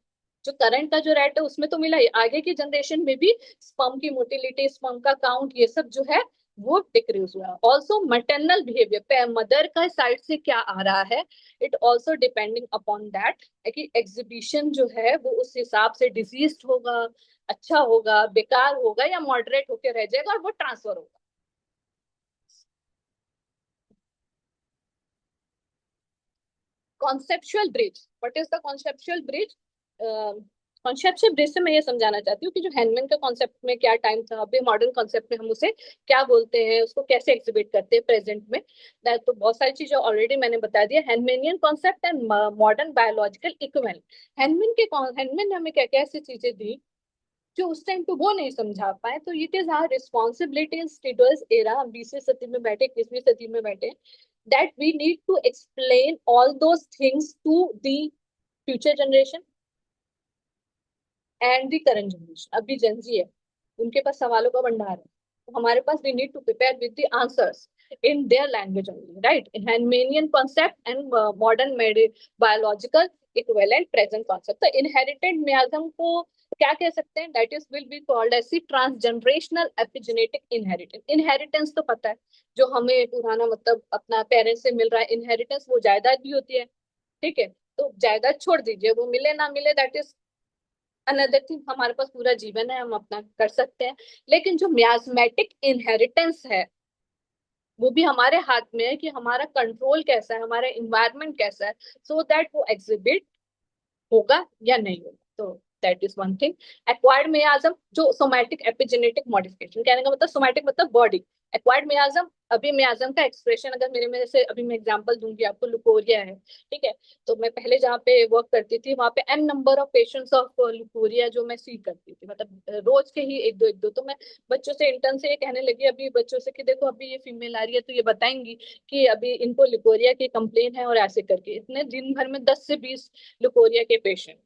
जो करंट का जो रेट है उसमें तो मिला ही, आगे की जनरेशन में भी स्पर्म की मोटिलिटी, स्पर्म का काउंट, ये सब जो है वो डिक्रीज हुआ। ऑल्सो मैटरनल बिहेवियर, मदर का साइड से क्या आ रहा है, it also depending upon that, कि एग्जीबिशन जो है वो उस हिसाब से डिजीज होगा, अच्छा होगा, बेकार होगा, या मॉडरेट होकर रह जाएगा और वो ट्रांसफर होगा। Conceptual bridge, what is the conceptual bridge? Conceptual bridge से मैं ये समझाना चाहती हूँ कि जो हैंडमैन का कॉन्सेप्ट में क्या टाइम था, अभी मॉडर्न कॉन्सेप्ट में हम उसे क्या बोलते हैं, उसको कैसे एग्जिबिट करते हैं प्रेजेंट में। तो बहुत सारी चीजें ऑलरेडी मैंने बता दिया, हैंडमेनियन concept and modern biological equivalent. Handman ने हमें क्या क्या ऐसी चीजें दी जो उस टाइम पे वो नहीं समझा पाए, तो it is our responsibility in studios era, हम 20वीं सदी में बैठे, 21वीं सदी में बैठे, that we need to explain all those things to the future generation and the current generation। अभी जेंजी है, उनके पास सवालों का भंडार है, तो हमारे पास we need to prepare with the answers in their language only, right? In Hahnemannian concept and modern biological equivalent present concept. तो इनहेरिटेड मियाज्म को क्या कह सकते हैं? That is will be called as transgenerational epigenetic inheritance. Inheritance तो पता है, जो हमें पुराना मतलब अपना पेरेंट्स से मिल रहा है। इनहेरिटेंस वो जायदाद भी होती है, ठीक है। तो जायदाद छोड़ दीजिए, वो मिले ना मिले दैट इज अनदर थिंग। हमारे पास पूरा जीवन है, हम अपना कर सकते हैं। लेकिन जो मियाज्मेटिक इनहेरिटेंस है वो भी हमारे हाथ में है कि हमारा कंट्रोल कैसा है, हमारा इन्वायरमेंट कैसा है, सो दैट वो एग्जिबिट होगा या नहीं होगा। तो that is one thing. Acquired मियाज्म, जो सोमैटिक एपिजेनेटिक मॉडिफिकेशन, कहने का मतलब सोमैटिक मतलब बॉडी। एक्वायर्ड मियाज्म, अभी मियाज्म का एक्सप्रेशन अगर मेरे में से अभी मैं एग्जांपल दूंगी आपको, लुकोरिया है, ठीक है। तो मैं पहले जहाँ पे वर्क करती थी वहां पे an number of patients of leucorrhoea जो मैं सी करती थी, मतलब रोज के ही एक दो। तो मैं बच्चों से, इंटर्न से ये कहने लगी अभी बच्चों से कि देखो अभी ये फीमेल आ रही है तो ये बताएंगी कि अभी इनको लिकोरिया की कंप्लेन है, और ऐसे करके इतने दिन भर में 10 से 20 लुकोरिया के पेशेंट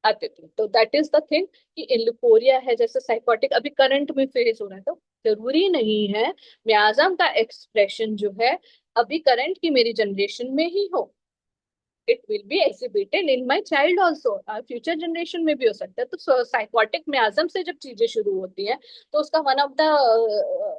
आते थे। तो दैट इज द थिंग कि इन लुकोरिया है जैसे साइकोटिक अभी करंट में फेस हो रहा है। तो जरूरी नहीं है मियाज्म का एक्सप्रेशन जो है अभी करंट की मेरी जनरेशन में ही हो। It will be exhibited in my child also, future generation में भी हो सकता है। तो साइकोटिक मियाज्म से जब चीजें शुरू होती हैं तो उसका one of the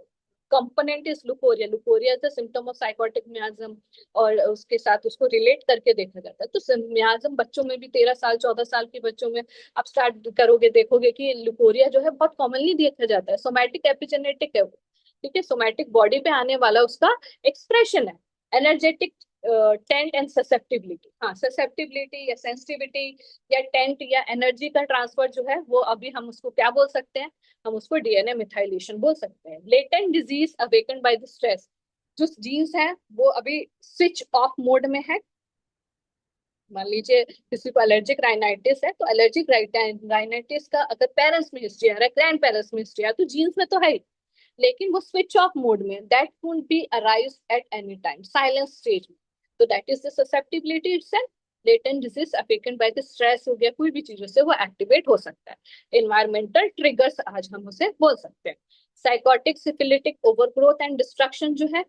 component is leucorrhoea. Leucorrhoea is the symptom of psychotic मियाज्म, और उसके साथ उसको रिलेट करके देखा जाता है। तो मियाज्म बच्चों में भी 13 साल 14 साल के बच्चों में आप स्टार्ट करोगे देखोगे कि लुकोरिया जो है बहुत कॉमनली देखा जाता है। सोमैटिक एपिजेनेटिक है वो, ठीक है। सोमैटिक बॉडी पे आने वाला उसका एक्सप्रेशन है। एनर्जेटिक टेंट एंड ससेप्टिबिलिटी, हाँ ससेप्टिबिलिटी या सेंसिटिविटी या टेंट या एनर्जी का ट्रांसफर जो है वो अभी हम उसको क्या बोल सकते हैं? हम उसको डीएनए मिथाइलेशन बोल सकते हैं। Latent disease awaken by the stress, जो जीन्स है वो अभी स्विच ऑफ मोड में है। मान लीजिए किसी को एलर्जिक राइनाइटिस है, तो एलर्जिक राइनाइटिस का अगर पेरेंट्स में हिस्ट्री आ रहा है, ग्रैंड पेरेंट्स में हिस्ट्री आ रहा है, तो जीन्स में तो है ही, लेकिन वो स्विच ऑफ मोड में, that could be arise at any time, silence stage में। तो that is the susceptibility itself. Latent disease awaken by the stress हो गया, कोई भी चीजों से वो एक्टिवेट हो सकता है। एनवायरमेंटल ट्रिगर्स आज हम उसे बोल सकते हैं। Psychotic syphilitic overgrowth and destruction जो है,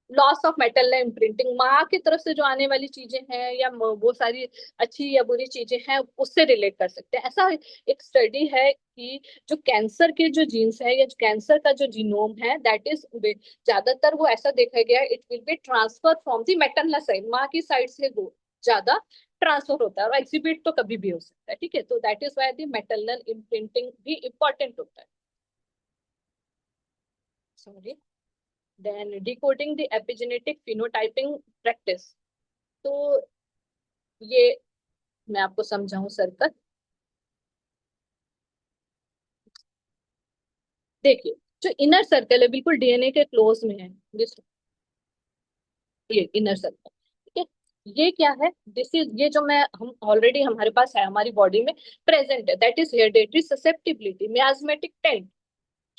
लॉस ऑफ मेटल इम्प्रिंटिंग, माँ की तरफ से जो आने वाली चीजें हैं या वो सारी अच्छी या बुरी चीजें हैं उससे रिलेट कर सकते हैं। ऐसा एक स्टडी है कि जो कैंसर के जो जीन्स है या कैंसर का जो जीनोम है दैट इज, ज्यादातर वो ऐसा देखा गया है it will be transfer from the maternal side, माँ की साइड से वो ज्यादा ट्रांसफर होता है, और एग्जिबिट तो कभी भी हो सकता है, ठीक है। तो that is why the maternal imprinting भी इंपॉर्टेंट होता है। Sorry. Then decoding the epigenetic phenotyping practice. तो ये मैं आपको समझाऊं सर्कल, देखिए जो इनर सर्कल है बिल्कुल डीएनए के क्लोज में है, ये इनर सर्कल, ठीक है। ये क्या है? दिस इज, ये जो मैं हम ऑलरेडी हमारे पास है हमारी बॉडी में प्रेजेंट है, that is hereditary susceptibility miasmatic taint,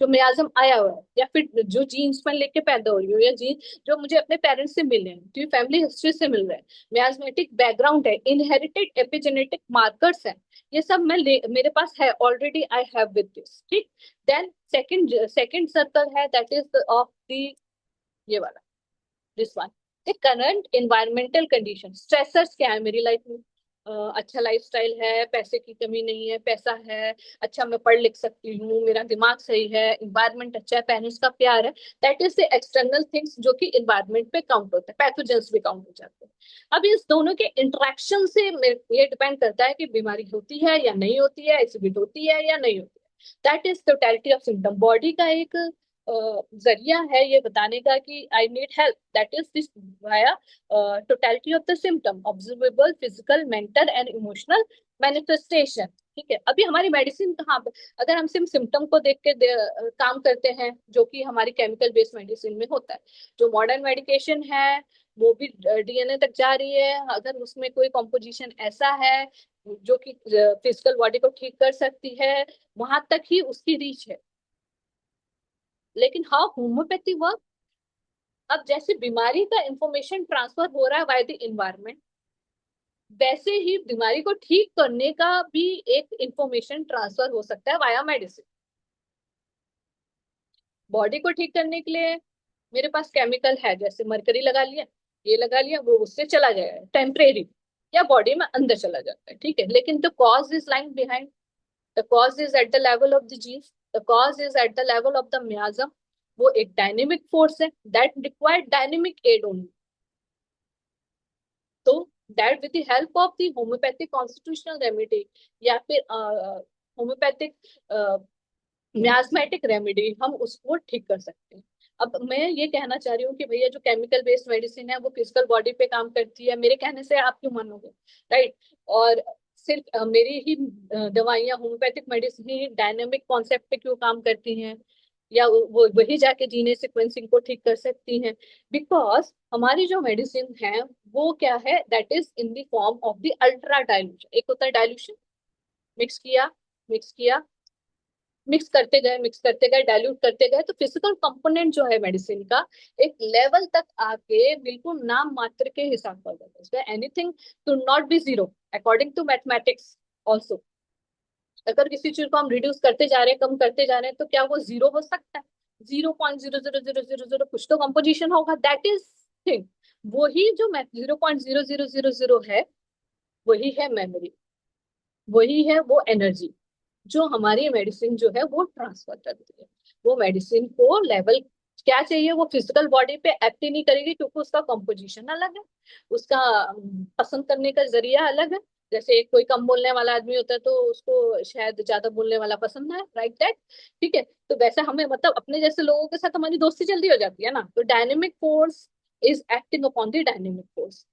जो मियाज्म आया हुआ है, या फिर जो जीन्स में लेके पैदा हो रही हो, या जीन जो मुझे अपने पेरेंट्स से मिले हैं, जो फैमिली हिस्ट्री से मिल रहा है, मियाज्मेटिक बैकग्राउंड है, इनहेरिटेड एपिजेनेटिक मार्कर्स हैं, ये सब मेरे पास है already, I have with this, ठीक। देन सेकंड सर्कल है दैट इज ऑफ द, ये वाला, this one, the current environmental condition, stressors क्या है मेरी लाइफ में? अच्छा लाइफस्टाइल है, पैसे की कमी नहीं है, पैसा है, अच्छा मैं पढ़ लिख सकती हूँ, मेरा दिमाग सही है, इन्वायरमेंट अच्छा है, पेरेंट्स का प्यार है, that is the external things जो कि इन्वायरमेंट पे काउंट होता है, पैथोजेंस भी काउंट हो जाते हैं। अब इस दोनों के इंटरेक्शन से ये डिपेंड करता है कि बीमारी होती है या नहीं होती है, एक्सिबिट होती है या नहीं होती है। That is totality of symptom, body का एक जरिया है ये बताने का कि I need help, that is this via totality of the symptom, observable physical mental and emotional manifestation, ठीक है। अभी हमारी मेडिसिन कहाँ पे, अगर हम सिर्फ सिम्टम को देख के काम करते हैं जो कि हमारी केमिकल बेस्ड मेडिसिन में होता है, जो मॉडर्न मेडिकेशन है वो भी डीएनए तक जा रही है, अगर उसमें कोई कॉम्पोजिशन ऐसा है जो कि फिजिकल बॉडी को ठीक कर सकती है, वहां तक ही उसकी रीच है। लेकिन हाउ होम्योपैथी वर्क, अब जैसे बीमारी का इंफॉर्मेशन ट्रांसफर हो रहा है बाय द इन्वायरमेंट, वैसे ही बीमारी को ठीक करने का भी एक इंफॉर्मेशन ट्रांसफर हो सकता है वाया मेडिसिन। बॉडी को ठीक करने के लिए मेरे पास केमिकल है, जैसे मरकरी लगा लिया, ये लगा लिया, वो उससे चला जाएगा टेम्परेरी, या बॉडी में अंदर चला जाता है, ठीक है। लेकिन the cause is lying behind, the cause is at the level of the genes, the cause is at the level of the miasm. वो एक डायनेमिक फोर्स है that require dynamic aid only. तो that with the help of the homoeopathic constitutional remedy या फिर होम्योपैथिक मियास्मेटिक रेमेडी हम उसको ठीक कर सकते हैं। अब मैं ये कहना चाह रही हूँ कि भैया जो केमिकल बेस्ड मेडिसिन है वो फिजिकल बॉडी पे काम करती है, मेरे कहने से आप क्यों मानोगे, राइट। और सिर्फ मेरी ही दवाइयाँ होम्योपैथिक मेडिसिन ही डायनेमिक कॉन्सेप्ट पे क्यों काम करती हैं, या वो वही जाके जीने सिक्वेंसिंग को ठीक कर सकती हैं। बिकॉज हमारी जो मेडिसिन है वो क्या है, that is in the form of the ultra dilution. एक होता है डाइल्यूशन, मिक्स किया, मिक्स किया, मिक्स करते गए, मिक्स करते गए, डाइल्यूट करते गए, तो फिजिकल कंपोनेंट जो है मेडिसिन का एक लेवल तक आके बिल्कुल नाम मात्र के हिसाब पर जाता है। Anything to not be zero according to mathematics also. अगर किसी चीज को हम रिड्यूस करते जा रहे हैं, कम करते जा रहे हैं, तो क्या वो जीरो हो सकता है? 0.00000 कुछ तो कंपोजिशन होगा, दैट इज थिंग। वही जो 0.0000 है, वही है मेमोरी, वही है वो एनर्जी जो हमारी मेडिसिन जो है वो ट्रांसफर करती है। वो मेडिसिन को लेवल क्या चाहिए वो फिजिकल बॉडी पे एक्ट ही नहीं करेगी, क्योंकि उसका कंपोजिशन अलग है, उसका पसंद करने का जरिया अलग है। जैसे कोई कम बोलने वाला आदमी होता है तो उसको शायद ज्यादा बोलने वाला पसंद है, राइट दैट, ठीक है। तो वैसे हमें मतलब अपने जैसे लोगों के साथ हमारी दोस्ती जल्दी हो जाती है ना। तो dynamic force is acting upon the dynamic force,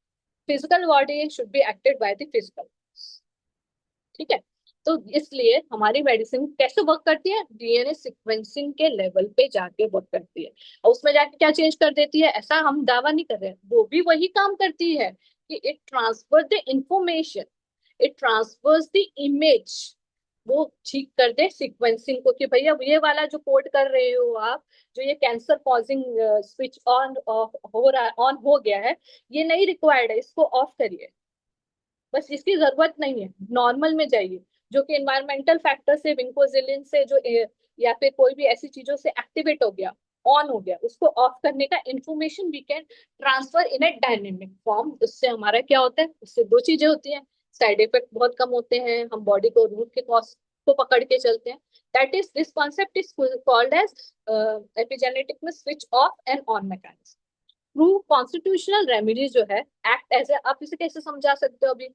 physical body should be acted by the physical, ठीक है। तो इसलिए हमारी मेडिसिन कैसे वर्क करती है, डीएनए सीक्वेंसिंग के लेवल पे जाके वर्क करती है। और उसमें जाके क्या चेंज कर देती है, ऐसा हम दावा नहीं कर रहे हैं, वो भी वही काम करती है कि it transfer the information, it transverse the image. वो ठीक कर दे सीक्वेंसिंग को कि भैया ये वाला जो कोड कर रहे हो आप, जो ये कैंसर कॉजिंग स्विच ऑन हो रहा है, ऑन हो गया है, ये नहीं रिक्वायर्ड है, इसको ऑफ करिए, बस इसकी जरूरत नहीं है, नॉर्मल में जाइए। जो कि एनवायरमेंटल फैक्टर से, विंकोजिलिन से जो या फिर कोई भी ऐसी चीजों से एक्टिवेट हो गया, ऑन हो गया, उसको ऑफ करने का information we can transfer in a dynamic form. उससे हमारा क्या होता है, उससे दो चीजें होती हैं, साइड इफेक्ट बहुत कम होते हैं, हम बॉडी को रूट के कॉज को पकड़ के चलते हैं। That is this concept is called as epigenetic में switch off and on mechanism. Through constitutional remedies जो है एक्ट एज ए, आप इसे कैसे समझा सकते हो अभी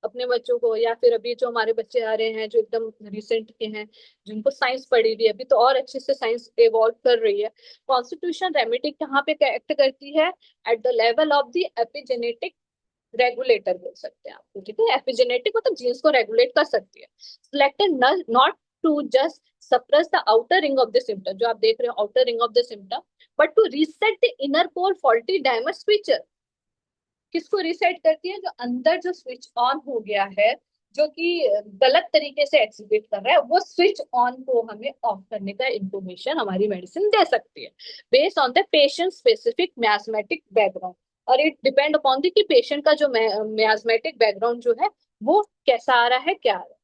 अपने बच्चों को, या फिर अभी जो हमारे बच्चे आ रहे हैं जो एकदम रिसेंट के हैं, जिनको साइंस पढ़ी हुई है, अभी तो और अच्छे से साइंस इवॉल्व कर रही है। कॉन्स्टिट्यूशन रेमेडी कहाँ पे एक्ट करती है, at the level of the epigenetic regulator बोल सकते हैं आपको, ठीक है। एपिजेनेटिक मतलब जीन्स को रेगुलेट कर सकती है। Selected not to just suppress the outer ring of the symptom, जो आप देख रहे हो outer ring of the symptom, but to reset the inner core faulty damage switcher. किसको रीसेट करती है, जो अंदर जो स्विच ऑन हो गया है, जो कि गलत तरीके से एक्सीक्यूट कर रहा है, वो स्विच ऑन को हमें ऑफ करने का इंफॉर्मेशन हमारी मेडिसिन दे सकती है, based on the patient specific miasmatic background. और इट डिपेंड अपॉन द कि पेशेंट का जो मियास्मेटिक बैकग्राउंड जो है वो कैसा आ रहा है, क्या आ रहा है।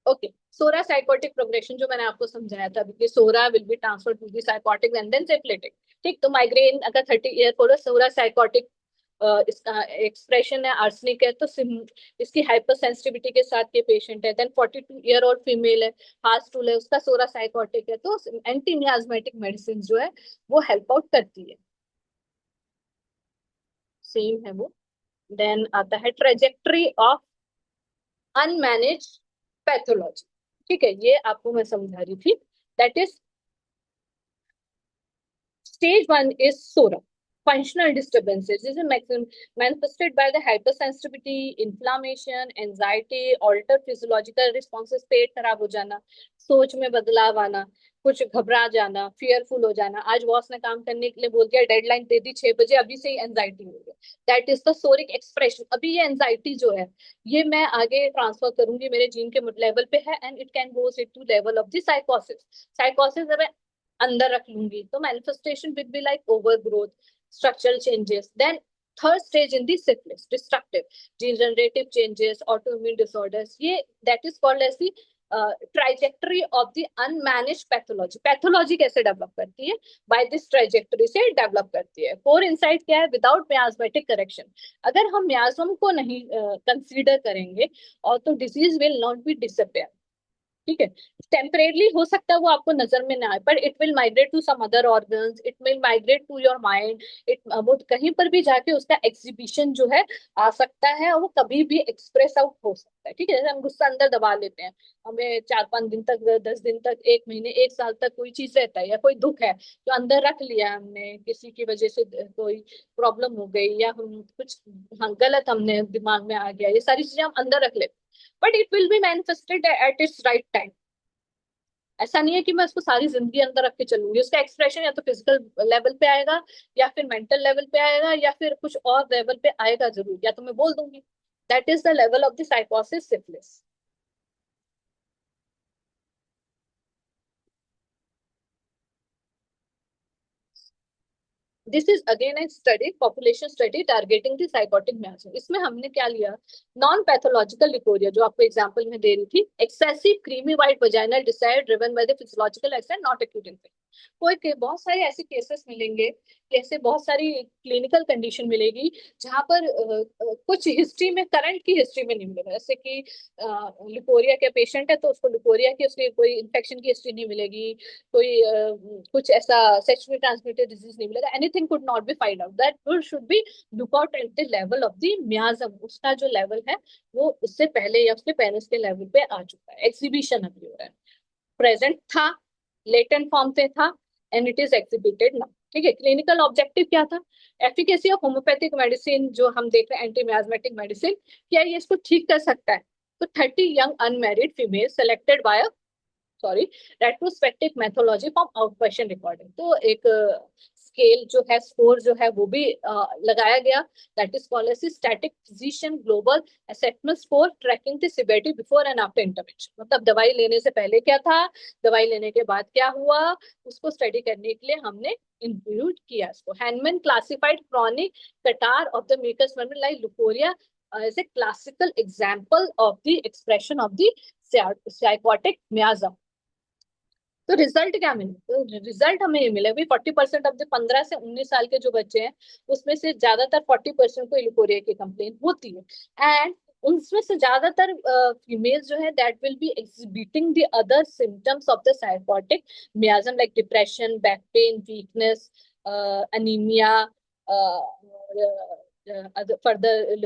ओके, सोरा साइकोटिक प्रोग्रेशन जो मैंने आपको समझाया था अभी, psora will be transfer to the sycotic and then syphilitic, ठीक। तो माइग्रेन अगर 30 ईयर फॉर सोरा साइकोटिक इसका एक्सप्रेशन है, आर्सनिक है, तो इसकी हाइपर सेंसिटिविटी के साथ ये पेशेंट है। देन 42 ईयर और फीमेल है, हार्ट स्टूल है, उसका सोरा साइकोटिक है, तो एंटी मियास्मेटिक मेडिसिन जो है वो हेल्प आउट करती है, सेम है वो। देन आता है ट्रेजेक्टरी ऑफ अनमैनेज पैथोलॉजी, ठीक है, ये आपको मैं समझा रही थी। That is stage 1 is SORA, functional disturbances. This is manifested by the hypersensitivity, inflammation, anxiety, altered physiological responses, पेट खराब हो जाना, सोच में बदलाव आना, कुछ घबरा जाना, fearful हो जाना। आज बॉस ने काम करने के लिए बोल दिया, डेडलाइन दे दी 6 बजे, अभी से ही एंजाइटी हो गई। That is the सोरिक expression. अभी ये एंजाइटी जो है ये मैं आगे ट्रांसफर करूंगी, मेरे जीन के लेवल पे है, and it can goes it to level of the sycosis. Sycosis अंदर रख लूंगी तो manifestation will be like overgrowth, structural changes. Then third stage in the syphilis, destructive degenerative changes, autoimmune disorders, ये that is called as the trajectory of the unmanaged pathology, pathology कैसे डेवलप करती है, बाय दिस ट्राइजेक्टरी से डेवलप करती है। कोर इंसाइट क्या है, विदाउट मियाज्मेटिक करेक्शन, अगर हम मियाज्म को नहीं कंसीडर करेंगे और तो disease will not be disappear, ठीक है। टेम्परेरली हो सकता है वो आपको नजर में ना आए, पर it will migrate to some other organs, it will migrate to your mind, it वो कहीं पर भी जाके उसका एग्जीबिशन जो है आ सकता है, और वो कभी भी एक्सप्रेस आउट हो सकता है, ठीक है। जैसे हम गुस्सा अंदर दबा लेते हैं, हमें 4-5 दिन तक, 10 दिन तक, 1 महीने, 1 साल तक कोई चीज रहता है, या कोई दुख है जो अंदर रख लिया हमने, किसी की वजह से कोई प्रॉब्लम हो गई, या हम कुछ, हाँ, गलत हमने दिमाग में आ गया, ये सारी चीजें हम अंदर रख लेते, but it will B manifested at its right time. ऐसा नहीं है कि मैं उसको सारी जिंदगी अंदर रख के चलूंगी, उसका एक्सप्रेशन या तो फिजिकल लेवल पे आएगा, या फिर मेंटल लेवल पे आएगा, या फिर कुछ और लेवल पे आएगा जरूर, या तो मैं बोल दूंगी। That is the level of the sycosis syphilis. This is again a study, population study targeting the sycotic miasms. इसमें हमने क्या लिया, नॉन पैथोलॉजिकल लिकोरिया, जो आपको एग्जांपल में दे रही थी, excessive creamy white vaginal decide driven by the physiological accent not acute infection. बहुत सारे ऐसे केसेस मिलेंगे, जैसे बहुत सारी क्लिनिकल कंडीशन मिलेगी जहां पर कुछ हिस्ट्री में, करंट की हिस्ट्री में नहीं मिलेगा, जैसे कि लिकोरिया के पेशेंट है तो उसको लिकोरिया की, उसकी कोई इन्फेक्शन की हिस्ट्री नहीं मिलेगी, कोई कुछ ऐसा सेक्सुअली ट्रांसमिटेड डिजीज नहीं मिलेगा, anything could not be find out, that should be look out at the level of the मियाज्म, उसका जो लेवल है वो उससे पहले या उसके पेरेंट्स के लेवल पे आ चुका है, एग्जीबिशन अभी हो रहा है, प्रेजेंट था, लेटेंट फॉर्म पे था, and it is exhibited now, ठीक है। क्लिनिकल ऑब्जेक्टिव क्या था, एफिकेसी ऑफ होम्योपैथिक मेडिसिन, जो हम देख रहे हैं एंटी मियाज्मेटिक मेडिसिन, क्या ये इसको ठीक कर सकता है। तो 30 young unmarried female selected bye, sorry, retrospective methodology from out patient recording, तो एक स्केल जो है, स्कोर जो है वो भी लगाया गया, that is called as static physician global assessment score tracking the severity before and after intervention, मतलब दवाई लेने से पहले क्या था, दवाई लेने के बाद क्या हुआ, उसको स्टडी करने के लिए हमने इंक्लूड किया इसको। हैंडमैन classified chronic catarrh of the mucous membrane like leucorrhoea as a classical example of the expression of the psychotic miasm। तो रिजल्ट क्या मिले, तो रिजल्ट हमें ये मिला भाई, 40% ऑफ द 15 से 19 साल के जो बच्चे हैं, उसमें से ज्यादातर 40% को इलिकोरिया की कंप्लेन होती है, एंड उनमें से ज्यादातर फीमेल्स जो है that will be exhibiting the other symptoms of the psychotic miasm like depression, back pain, weakness, anaemia, further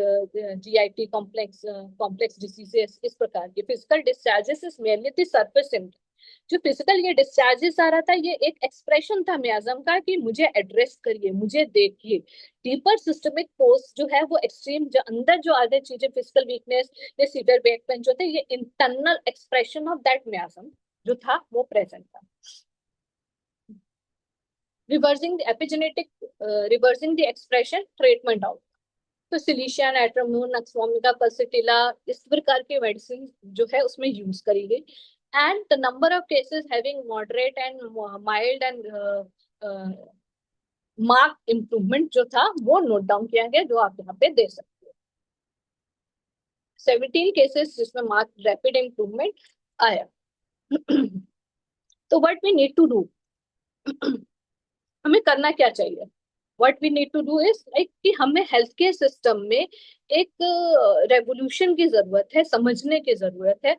GIT complex diseases, इस प्रकार के physical discharges is mainly the surface symptom. जो फिजिकल ये डिस्चार्जेस आ रहा था, ये एक एक्सप्रेशन था मियाज्म का कि मुझे एड्रेस करिए, मुझे देखिए। डीपर सिस्टमिक कोज जो है वो एक्सट्रीम, जो अंदर जो आधे चीजें, फिजिकल वीकनेस, ये सीवियर बैक पेन जो थे, ये इंटरनल एक्सप्रेशन ऑफ दैट मियाज्म जो था वो प्रेजेंट था। Reversing the epigenetic, reversing the expression, treatment out, तो सिलिशिया, नाइट्रोम्यून, नक्सवामिका, पल्सिटिला, इस प्रकार के मेडिसिन जो है उसमें यूज करी गई, and the number of cases having moderate and mild and mark improvement जो था वो नोट डाउन किया गया, जो आप यहाँ पे दे सकते हो। 17 केसेस जिसमें मार्क रैपिड इम्प्रूवमेंट आया। तो what we need to do, हमें करना क्या चाहिए, what we need to do is like कि हमें हेल्थ केयर सिस्टम में एक रेवोल्यूशन की जरूरत है, समझने की जरूरत है,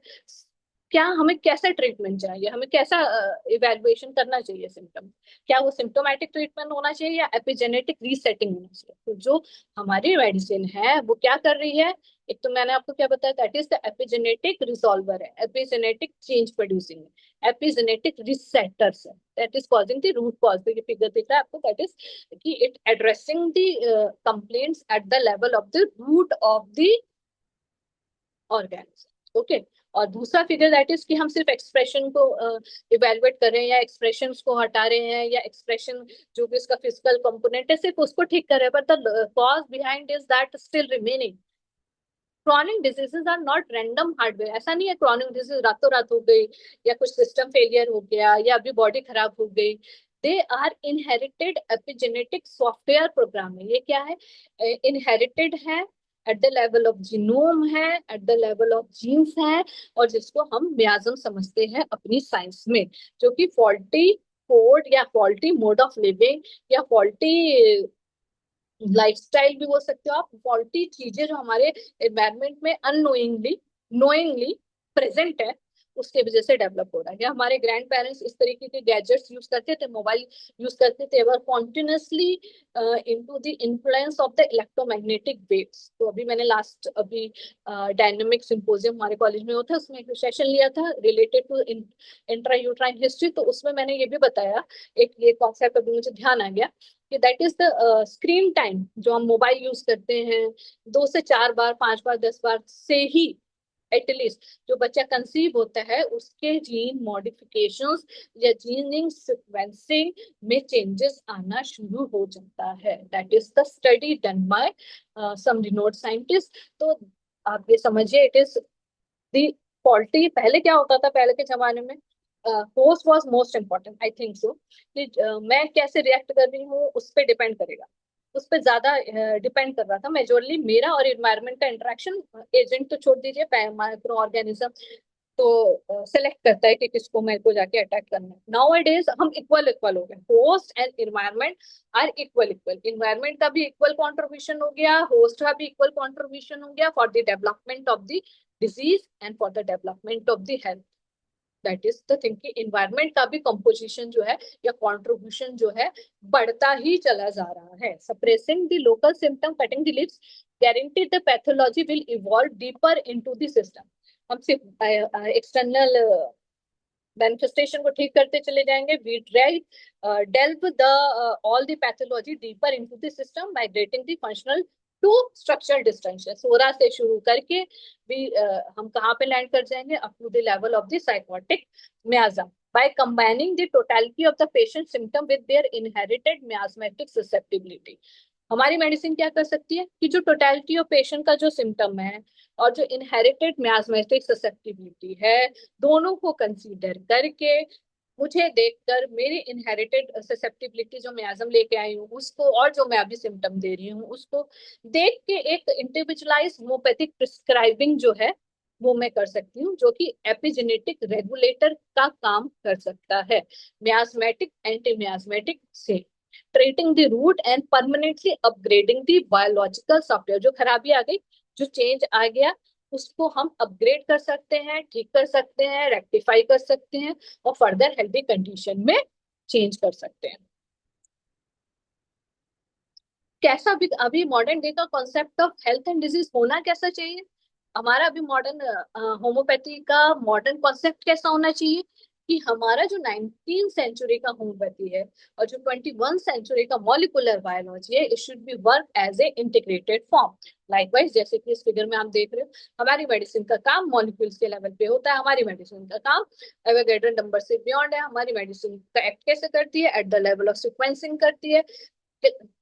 क्या हमें कैसा ट्रीटमेंट चाहिए, हमें कैसा इवेल्युएशन करना चाहिए सिम्टम, क्या वो सिम्टोमेटिक ट्रीटमेंट होना चाहिए या एपिजेनेटिक रीसेटिंग होना चाहिए। तो जो हमारी मेडिसिन है वो क्या कर रही है, एक तो मैंने आपको क्या बताया, that is the epigenetic resolver है, एपिजेनेटिक चेंज प्रोड्यूसिंग है, एपिजेनेटिक रिसेटर्स है, that is causing the root cause, तो ये फिगर दिख रहा है आपको, दैट इज कि it addressing the complaints at the level of the root of the organs, okay. और दूसरा फिगर दैट इज कि हम सिर्फ एक्सप्रेशन को इवेलुएट कर रहे हैं, या एक्सप्रेशन को हटा रहे हैं, या एक्सप्रेशन जो भी इसका फिजिकल कंपोनेंट है सिर्फ उसको ठीक कर रहे हैं, पर the cause behind is that still remaining. Chronic diseases are not random hardware, ऐसा नहीं है क्रॉनिक डिजीज रातों रात हो गई, या कुछ सिस्टम फेलियर हो गया, या अभी बॉडी खराब हो गई, they are inherited epigenetic software program है। ये क्या है, इनहेरिटेड है, at the level of genome है, at the level of genes है, और जिसको हम मियाज्म समझते हैं अपनी साइंस में, जो कि फॉल्टी कोड या फॉल्टी मोड ऑफ लिविंग या फॉल्टी लाइफस्टाइल भी बोल सकते हो आप, फॉल्टी चीजें जो हमारे एनवायरमेंट में अननोइंगली नोइंगली प्रेजेंट है, उसके वजह से डेवलप हो रहा है। या हमारे ग्रैंड पेरेंट्स इस तरीके के गैजेट्स यूज करते थे, मोबाइल यूज करते थे, were continuously into the influence of the electromagnetic waves. तो अभी मैंने लास्ट अभी डायनेमिक सिंपोजियम हमारे कॉलेज में होता है, उसमें एक सेशन लिया था related to intra uterine history, तो उसमें मैंने ये भी बताया, एक ये कॉन्सेप्ट अभी मुझे ध्यान आ गया कि that is the screen time जो हम मोबाइल यूज करते हैं, 2 से 4 बार, 5 बार, 10 बार से ही एटलीस्ट जो बच्चा कंसीव होता है उसके जीन मॉडिफिकेशंस या जीनिंग सीक्वेंसिंग में चेंजेस आना शुरू हो जाता है। That is the study done by some renowned scientist. तो आप ये समझिए, इट इज दी फॉल्टी। पहले क्या होता था, पहले के जमाने में host was most important, I think so, कि मैं कैसे रिएक्ट कर रही हूँ उस पर डिपेंड करेगा, उस पर ज्यादा डिपेंड कर रहा था मेजोरली मेरा और इन्वायरमेंट का इंटरेक्शन। एजेंट तो छोड़ दीजिए, माइक्रो ऑर्गेनिज्म तो सेलेक्ट करता है कि किसको मेरे को जाके अटैक करना है। नाउ डेज हम इक्वल इक्वल हो गए, host and environment are equal equal, environment का भी इक्वल कंट्रीब्यूशन हो गया, होस्ट का भी इक्वल कंट्रीब्यूशन हो गया for the development of the disease and for the development of the health. That is the thing कि इन्वायरमेंट का भी कंपोजिशन जो है या कंट्रीब्यूशन जो है बढ़ता ही चला जा रहा है। Suppressing the local symptom, cutting the lips, guarantee the pathology will evolve deeper into the system. हम सिर्फ एक्सटर्नल मैनिफेस्टेशन को ठीक करते चले जाएंगे, we drive delve the all the pathology deeper into the system, migrating the functional to structural distension. Psora से शुरू करके भी हम कहाँ पे लैंड कर जाएंगे, up to the level of the psychotic miasm, by combining the totality of the patient symptom with their inherited miasmatic susceptibility। हमारी मेडिसिन क्या कर सकती है कि जो टोटलिटी ऑफ पेशेंट का जो सिम्टम है और जो इनहेरिटेड मियास्मेटिक ससेप्टिबिलिटी है, दोनों को कंसीडर करके, मुझे देखकर मेरी इनहेरिटेड ससेप्टिबिलिटी जो मियाज्म लेके आई हूँ उसको, और जो मैं अभी सिम्टम दे रही हूँ उसको देख के एक इंडिविजुअलाइज होम्योपैथिक प्रिस्क्राइबिंग जो है वो मैं कर सकती हूँ, जो कि एपिजेनेटिक रेगुलेटर का काम कर सकता है, मियास्मेटिक एंटी मियास्मेटिक से treating the root and permanently upgrading the biological software. जो खराबी आ गई, जो चेंज आ गया, उसको हम अपग्रेड कर सकते हैं, ठीक कर सकते हैं, रेक्टिफाई कर सकते हैं और फर्दर हेल्दी कंडीशन में चेंज कर सकते हैं। कैसा भी अभी मॉडर्न डे का concept of health and disease होना कैसा चाहिए, हमारा अभी मॉडर्न होम्योपैथी का मॉडर्न कॉन्सेप्ट कैसा होना चाहिए कि हमारा जो 19th सेंचुरी का होम्योपैथी है और जो 21st सेंचुरी का मॉलिकुलर बायोलॉजी है, it should be work as a integrated form. Likewise जैसे कि इस फिगर में आप देख रहे हो, हमारी मेडिसिन का काम मॉलिक्यूल्स के लेवल पे होता है, हमारी मेडिसिन का काम एवोगैड्रो नंबर से बियॉन्ड है। हमारी मेडिसिन का एक्ट कैसे करती है, at the level of sequencing करती है,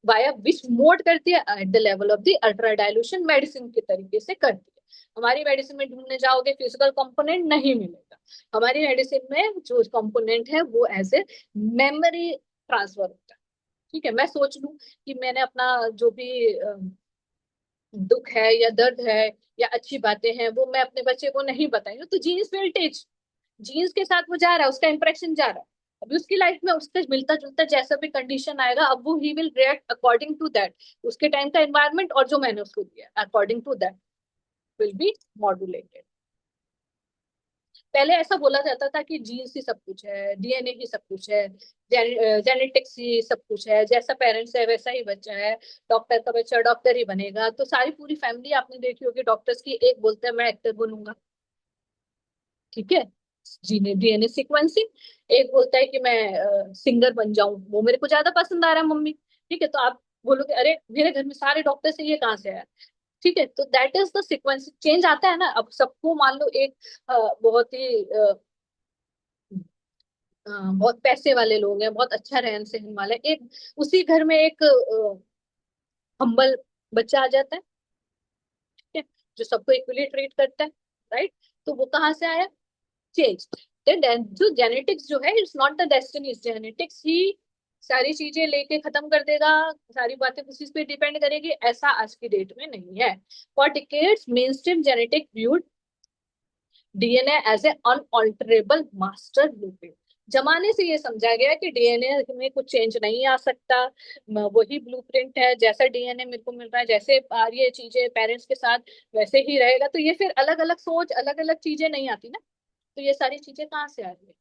वाया विच मोड करती है, at the level of the ultra dilution medicine के तरीके से करती है। हमारी मेडिसिन में ढूंढने जाओगे फिजिकल कंपोनेंट नहीं मिलेगा, हमारी मेडिसिन में जो कंपोनेंट है वो एज ए मेमोरी ट्रांसफर होता है। ठीक है, मैं सोच लूं कि मैंने अपना जो भी दुख है या दर्द है या अच्छी बातें हैं वो मैं अपने बच्चे को नहीं बताई हूँ, तो जीन्स विल टीच, जीन्स के साथ वो जा रहा है, उसका इंप्रेशन जा रहा है। अभी उसकी लाइफ में उसका मिलता जुलता जैसा भी कंडीशन आएगा, अब वो ही will react according to that, उसके टाइम का एनवायरमेंट और जो मैंने उसको दिया according to that will be modulated. पहले ऐसा बोला जाता था कि जीन्स ही सब कुछ है, डीएनए ही सब कुछ है, जेनेटिक्स ही सब कुछ है, जैसा पेरेंट्स है वैसा ही बच्चा है, डॉक्टर का बच्चा डॉक्टर ही बनेगा। तो सारी पूरी फैमिली आपने देखी होगी डॉक्टर्स की, एक बोलता है मैं एक्टर बनूंगा, ठीक है, जीने डीएनए सीक्वेंसिंग, एक बोलता है कि मैं सिंगर बन जाऊं, वो मेरे को ज्यादा पसंद आ रहा है मम्मी, ठीक है, तो आप बोलोगे अरे मेरे घर में सारे डॉक्टर से ये कहाँ से आया, ठीक है, तो that is the sequence, change आता है ना। अब सबको मान लो एक बहुत ही बहुत पैसे वाले लोग हैं, बहुत अच्छा रहन सहन वाला है, एक उसी घर में एक हम्बल बच्चा आ जाता है, ठीक है, जो सबको इक्वली ट्रीट करता है, राइट, तो वो कहाँ से आया, चेंज। देन जो जेनेटिक्स जो है, it's not the destiny, genetics ही सारी चीजें लेके खत्म कर देगा, सारी बातें उसी पे डिपेंड करेगी, ऐसा आज की डेट में नहीं है। For decades mainstream genetic viewed DNA as a unalterable master blueprint. जमाने से ये समझा गया कि डीएनए में कुछ चेंज नहीं आ सकता, वही ब्लूप्रिंट है, जैसा डीएनए मेरे को मिल रहा है, जैसे आ रही है चीजें पेरेंट्स के साथ वैसे ही रहेगा। तो ये फिर अलग अलग सोच, अलग अलग चीजें नहीं आती ना। तो ये सारी चीजें कहाँ से आ रही है?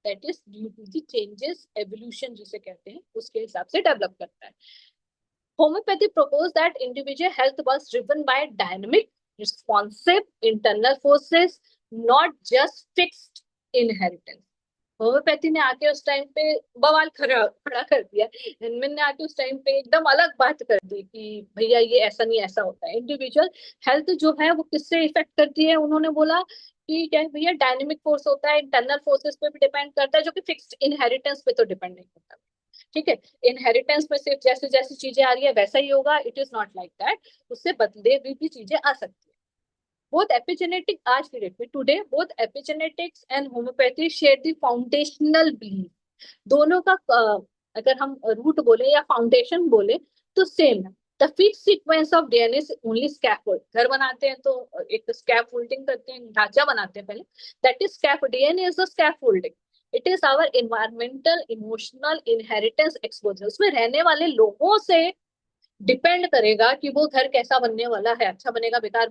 That is due to the changes, evolution जिसे कहते हैं, उसके हिसाब से डेवलप करता है। Homeopathy proposed that individual health was driven by dynamic, responsive internal forces, not just fixed inheritance. Homeopathy ने आके उस टाइम पे बवाल खड़ा खड़ा कर दिया। इनमें ने आके उस टाइम पे एकदम अलग बात कर दी कि भैया ये ऐसा नहीं, ऐसा होता है। इंडिविजुअल हेल्थ जो है वो किससे इफेक्ट करती है? उन्होंने बोला कि क्या है भैया, डायनेमिक फोर्स होता है, इंटरनल फोर्सेस पे भी डिपेंड करता है, जो कि फिक्स्ड इनहेरिटेंस पे तो डिपेंड नहीं करता। ठीक है, इनहेरिटेंस में सिर्फ जैसे जैसे चीजें आ रही है वैसा ही होगा, it is not like that. उससे बदले हुई भी चीजें आ सकती है। बोथ एपिजेनेटिक, आज की डेट में today both epigenetics and homeopathy share the foundational belief. दोनों का अगर हम रूट बोले या फाउंडेशन बोले तो सेम है। The fix sequence of DNA only scaffold, घर बनाते हैं तो एक स्कैफोल्डिंग करते हैं, ढांचा बनाते हैं पहले, that is scaff, DNA is the scaffolding. It is our environmental emotional inheritance exposure. उसमें रहने वाले लोगों से डिपेंड करेगा कि वो घर कैसा बनने वाला है, अच्छा बनेगा, बेकार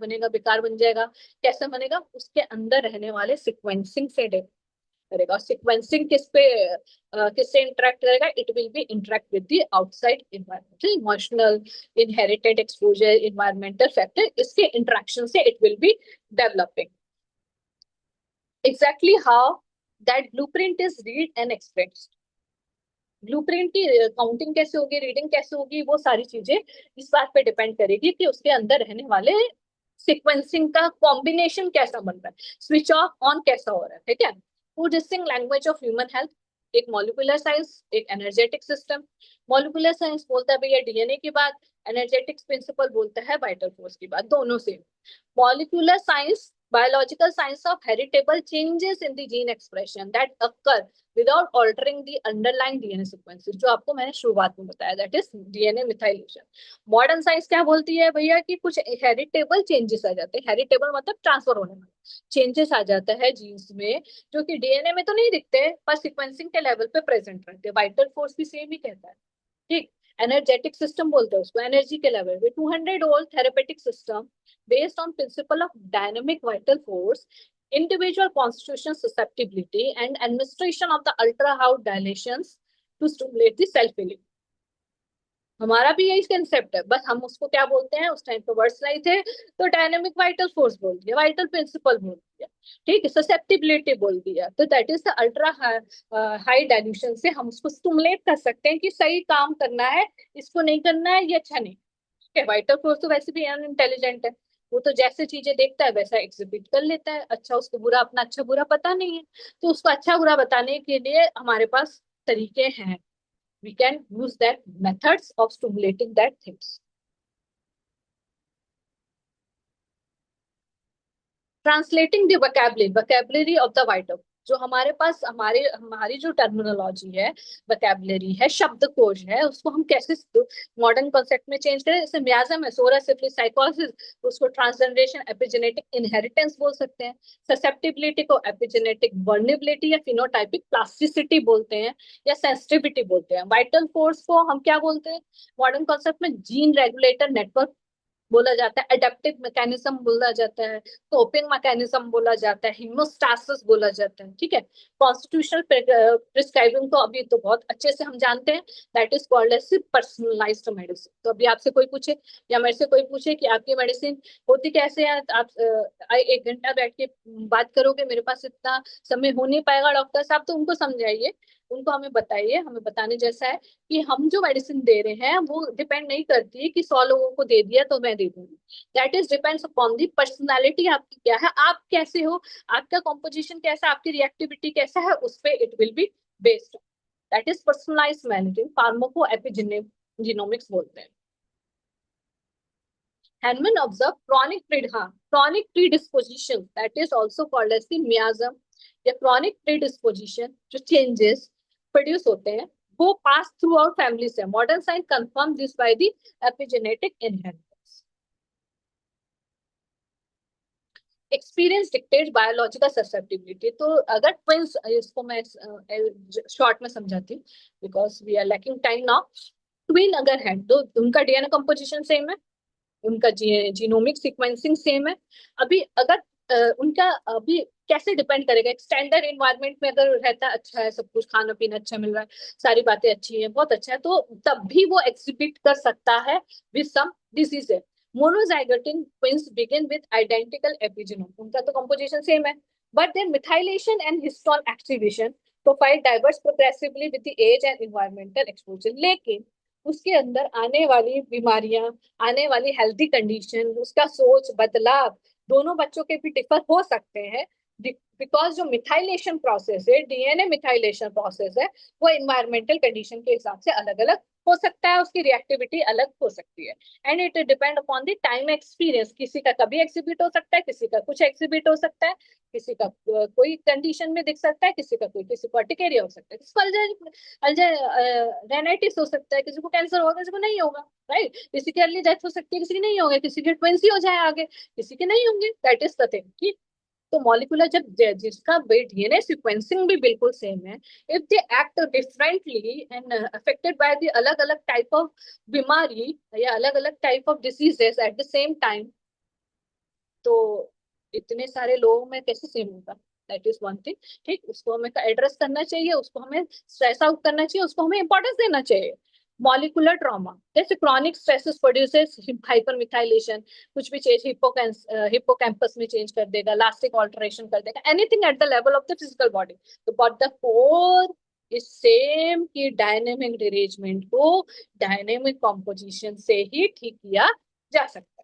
बन जाएगा, कैसे बनेगा, उसके अंदर रहने वाले सिक्वेंसिंग से डिपेंड करेगा। और सिक्वेंसिंग किससे इंटरेक्ट करेगा? It will B interact with the outside environmental emotional inherited exposure environmental factor, इसके इंटरेक्शन से it will B developing. Exactly how that blueprint is read and expressed. Blueprint की काउंटिंग कैसे होगी, रीडिंग कैसे होगी, वो सारी चीजें इस बात पे डिपेंड करेगी कि उसके अंदर रहने वाले सीक्वेंसिंग का कॉम्बिनेशन कैसा बन रहा है, स्विच ऑफ ऑन कैसा हो रहा है। ठीक है, two distinct language of human health, एक मॉलिक्यूलर साइंस, एक एनर्जेटिक सिस्टम। मॉलिक्यूलर साइंस बोलता है भैया डीएनए की बात, एनर्जेटिक्स प्रिंसिपल बोलता है वाइटल फोर्स की बात, दोनों से। Molecular science, biological science of heritable changes in the gene expression that occur without altering the underlying DNA sequences, जो आपको मैंने शुरुआत में बताया, that is DNA methylation। Modern science क्या बोलती है भैया कि कुछ हेरिटेबल चेंजेस आ जाते हैं, हेरिटेबल मतलब ट्रांसफर होने वाले चेंजेस आ जाता है जीन्स में, जो कि डीएनए में तो नहीं दिखते पर सिक्वेंसिंग के लेवल पे प्रेजेंट रहते हैं। वाइटल फोर्स भी सेम ही कहता है। ठीक, एनर्जेटिक सिस्टम बोलते हैं उसको, एनर्जी के लेवल पे 200 volt therapeutic system based on principle of dynamic vital force, individual constitution susceptibility and administration of the ultra high dilations to stimulate the self healing। हमारा भी यही कंसेप्ट है, बस हम उसको क्या बोलते हैं, उस टाइम पे वर्ड्स नहीं थे तो डायनेमिक वाइटल फोर्स बोल दिया, वाइटल प्रिंसिपल बोल दिया, ठीक है, ससेप्टिबिलिटी बोल दिया। तो that is the ultra high dilution से हम उसको स्टिमुलेट कर सकते हैं कि सही काम करना है, इसको नहीं करना है, ये अच्छा नहीं है। वाइटल फोर्स तो वैसे भी इंटेलिजेंट है, वो तो जैसे चीजें देखता है वैसा एग्जिबिट कर लेता है। अच्छा, उसको बुरा, अपना अच्छा बुरा पता नहीं है, तो उसको अच्छा बुरा बताने के लिए हमारे पास तरीके हैं। We can use that methods of stimulating that things। Translating the vocabulary of the vital, जो हमारे पास हमारी जो टर्मिनोलॉजी है, वोकैबुलरी है, शब्दकोश है, उसको हम कैसे मॉडर्न कॉन्सेप्ट में चेंज करें। जैसे मियाज्म है, सोरा सिफिलिस साइकोसिस, उसको ट्रांसजनरेशन एपिजेनेटिक इनहेरिटेंस बोल सकते हैं। ससेप्टिबिलिटी को एपिजेनेटिक वर्नेबिलिटी या फिनोटाइपिक प्लास्टिसिटी बोलते हैं, या सेंसिटिविटी बोलते हैं। वाइटल फोर्स को हम क्या बोलते हैं मॉडर्न कॉन्सेप्ट में? जीन रेगुलेटर नेटवर्क बोला जाता है, अडेप्टिव मैकेनिज्म बोला जाता है, कोपिंग मैकेनिज्म बोला जाता है, हीमोस्टासिस बोला जाता है। ठीक है, कॉन्स्टिट्यूशनल प्रिस्क्राइबिंग तो अभी तो बहुत अच्छे से हम जानते हैं, that is called as personalised medicine. तो अभी आपसे कोई पूछे या मेरे से कोई पूछे कि आपकी मेडिसिन होती कैसे है, आप 1 घंटा बैठ के बात करोगे, मेरे पास इतना समय हो नहीं पाएगा डॉक्टर साहब, तो उनको समझाइए, उनको हमें बताइए, हमें बताने जैसा है कि हम जो मेडिसिन दे रहे हैं वो डिपेंड नहीं करती कि 100 लोगों को दे दिया तो मैं दे दूंगी। That is depends upon the personality, आपकी क्या है, आप कैसे हो, आपका कॉम्पोजिशन कैसा है, आपकी रिएक्टिविटी कैसा है, उस पर it will be based. That is personalize managing, pharmacoepigenomics बोलते हैं। Hahnemann observed chronic predisposition, that is also called as the miasm या chronic predisposition, जो changes प्रोड्यूस होते हैं वो पास थ्रू आउट फैमिली से। Modern science confirm this by the epigenetic inheritance. Experience dictates biological susceptibility. तो अगर ट्विंस, इसको मैं शॉर्ट में समझाती हूँ because we are lacking time now. Twin अगर है तो उनका डीएनए कंपोजिशन सेम है, उनका जीनोमिक सीक्वेंसिंग सेम है। अभी अगर उनका अभी कैसे डिपेंड करेगा, एक स्टैंडर्ड इन्वायरमेंट में अगर रहता है, अच्छा है, सब कुछ खाना पीना अच्छा मिल रहा है, सारी बातें अच्छी है, बहुत अच्छा है, तो तब भी वो एग्जिबिट कर सकता है with some diseases. Monozygotic twins begin with identical epigenome, उनका तो कंपोजिशन सेम है, but their methylation and histone activation profile diverse progressively with the age and environmental exposure. लेकिन उसके अंदर आने वाली बीमारियां, आने वाली हेल्थी कंडीशन, उसका सोच बदलाव, दोनों बच्चों के भी डिफर हो सकते हैं। बिकॉज जो मिथाइलेशन प्रोसेस है, डीएनए मिथाइलेशन प्रोसेस है, वो इन्वायरमेंटल कंडीशन के हिसाब से अलग अलग हो सकता है, उसकी रिएक्टिविटी अलग हो सकती है। And it depend upon the time experience, किसी का कभी एग्जिबिट हो सकता है, किसी का कुछ एग्जिबिट हो सकता है, किसी का कोई कंडीशन में दिख सकता है, किसी का कोई किसी पर्टिकेरिया हो सकता है, किसी को रेनाइटिस हो सकता है, किसी को कैंसर होगा, किसी को नहीं होगा, राइट। किसी की अर्ली डेथ हो सकती है, किसी की नहीं होगी, किसी के ट्विंस ही हो जाए आगे, किसी के नहीं होंगे, दैट इज द थिंग। तो मॉलिकुलर जब जिसका डीएनए सीक्वेंसिंग भी बिल्कुल सेम है, if they act differently and affected by the अलग अलग टाइप ऑफ बीमारी या अलग अलग type of diseases at the same time, तो इतने सारे लोगों में कैसे सेम होगा, दैट इज वन थिंग। ठीक, उसको हमें एड्रेस करना चाहिए, उसको हमें स्ट्रेस आउट करना चाहिए, उसको हमें इंपॉर्टेंस देना चाहिए। मॉलिकुलर ट्रॉमा जैसे क्रॉनिक स्ट्रेसेस प्रोड्यूसेस हाइपरमिथाइलेशन, कुछ भी चेंज हिप्पोकैम्पस में चेंज कर देगा, लास्टिक ऑल्टरेशन कर देगा, anything at the level of the physical body. तो but the core is same कि डायनेमिक डिरेंजमेंट को डायनेमिक कॉम्पोजिशन से ही ठीक किया जा सकता है।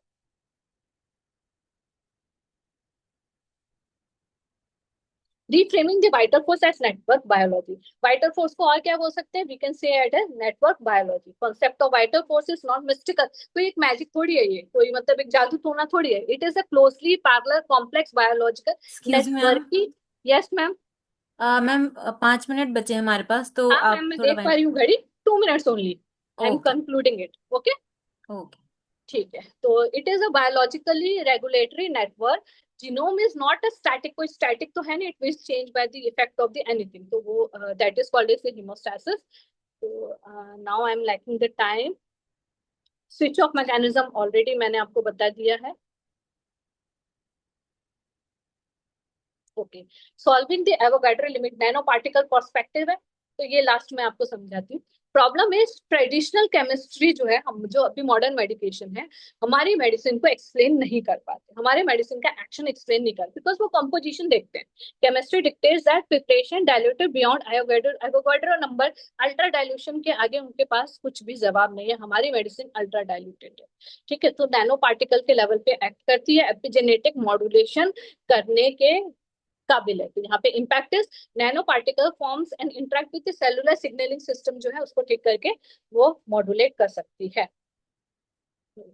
Reframing the vital force as network biology. Vital force को और क्या बोल सकते हैं, we can say at a network biology. Concept of vital force is not mystical, कोई एक मैजिक थोड़ी है, ये कोई मतलब एक जादू टोना थोड़ी है, it is a closely parallel complex biological excuse me ma'am. Network. Yes ma'am. Ma'am 5 minute बचे हैं हमारे पास, तो हाँ मैम, आप मैं थोड़ा देख पा वेट। रही हूँ घड़ी, 2 minutes only, I am okay. Concluding it, okay. Okay. ठीक है, तो it is a biologically regulatory network. Genome is not a static, कोई स्टैटिक तो है नहीं, it will change by the effect of the anything, तो वो दैट इज कॉल्ड एज हेमोस्टैसिस। तो now I am lacking the time. Switch off mechanism already मैंने आपको बता दिया है, okay. Solving the Avogadro limit, nano particle perspective है, तो ये लास्ट में आपको समझाती हूँ। प्रॉब्लम इज ट्रेडिशनल केमिस्ट्री जो है, हम जो अभी मॉडर्न मेडिकेशन है, हमारी मेडिसिन को एक्सप्लेन नहीं कर पाते, हमारे मेडिसिन का एक्शन एक्सप्लेन नहीं करते, बिकॉज वो कंपोजिशन देखते हैं। Chemistry dictates that preparation diluted beyond Avogadro number, ultra dilution के आगे उनके पास कुछ भी जवाब नहीं है, हमारी मेडिसिन अल्ट्रा डाइल्यूटेड है। ठीक है, तो नैनो पार्टिकल के लेवल पे एक्ट करती है, एपिजेनेटिक मॉड्यूलेशन करने के काबिल है। तो यहाँ पे impact is nano particle forms and interact with cellular signalling system, जो है उसको ठीक करके वो मॉड्यूलेट कर सकती है।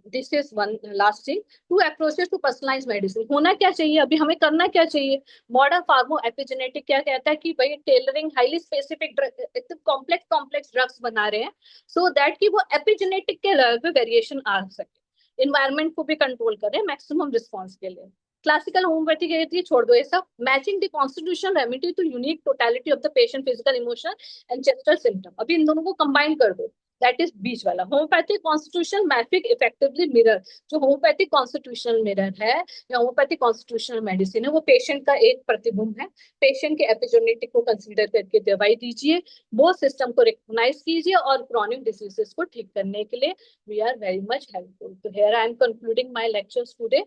This is one last thing. Two approaches to personalise medicine, होना क्या चाहिए, अभी हमें करना क्या चाहिए। मॉडर्न फार्मो एपिजेनेटिक क्या कहता है कि भाई tailoring highly specific drug, complex complex drugs बना रहे हैं, सो दैट कि वो एपिजेनेटिक के लेवल पे वेरिएशन आ सके, इन्वायरमेंट को भी कंट्रोल करें मैक्सिमम रिस्पॉन्स के लिए। क्लासिकल होम्योपैथी कहती है छोड़ दो ये सब, matching the constitutional remedy to unique totality of the patient physical emotion and gesture symptom, अभी इन दोनों को कंबाइन कर दो, दैट इज बीच वाला। Homeopathic constitutional mafic effectively mirror, जो होम्योपैथिक कॉन्स्टिट्यूशनल मिरर है या होम्योपैथिक कॉन्स्टिट्यूशनल मेडिसिन है, वो पेशेंट का एक प्रतिबिंब है, पेशेंट के एपिजेनेटिक को कंसीडर करके दवाई दीजिए, वो सिस्टम को रिकॉग्नाइज कीजिए और क्रॉनिक डिजीजेस को ठीक करने के लिए we are very much helpful. तो here I am concluding my lectures today,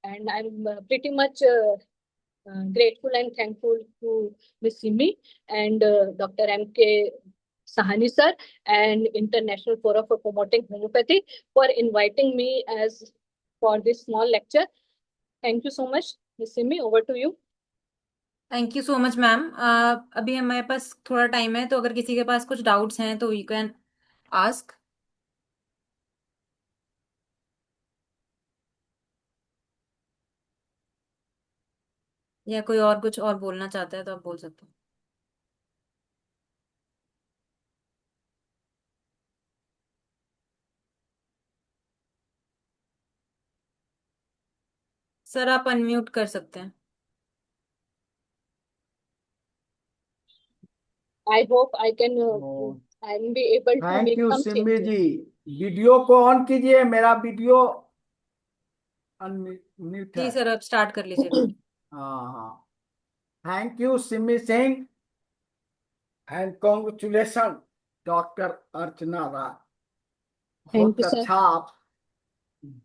and I'm pretty much grateful and thankful to Miss Simi and Dr. M.K. Sahani sir and International Forum for Promoting Homeopathy for inviting me as for this small lecture. Thank you so much, Miss Simi. Over to you. Thank you so much ma'am. अभी हमारे पास थोड़ा टाइम है, तो अगर किसी के पास कुछ डाउट्स हैं तो यू कैन आस्क, या कोई और कुछ और बोलना चाहता है तो आप बोल सकते हो। सर आप अनम्यूट कर सकते हैं। I hope I can oh, I'll be able to thank make you some Simmi changes. जी। वीडियो को ऑन कीजिए, मेरा वीडियो अनम्यूट जी है। सर, अब स्टार्ट कर लीजिए रिकॉर्ड। हाँ हाँ। Thank you Simmi Singh and congratulation doctor Archana Rai. Thank बहुत you, sir. अच्छा आप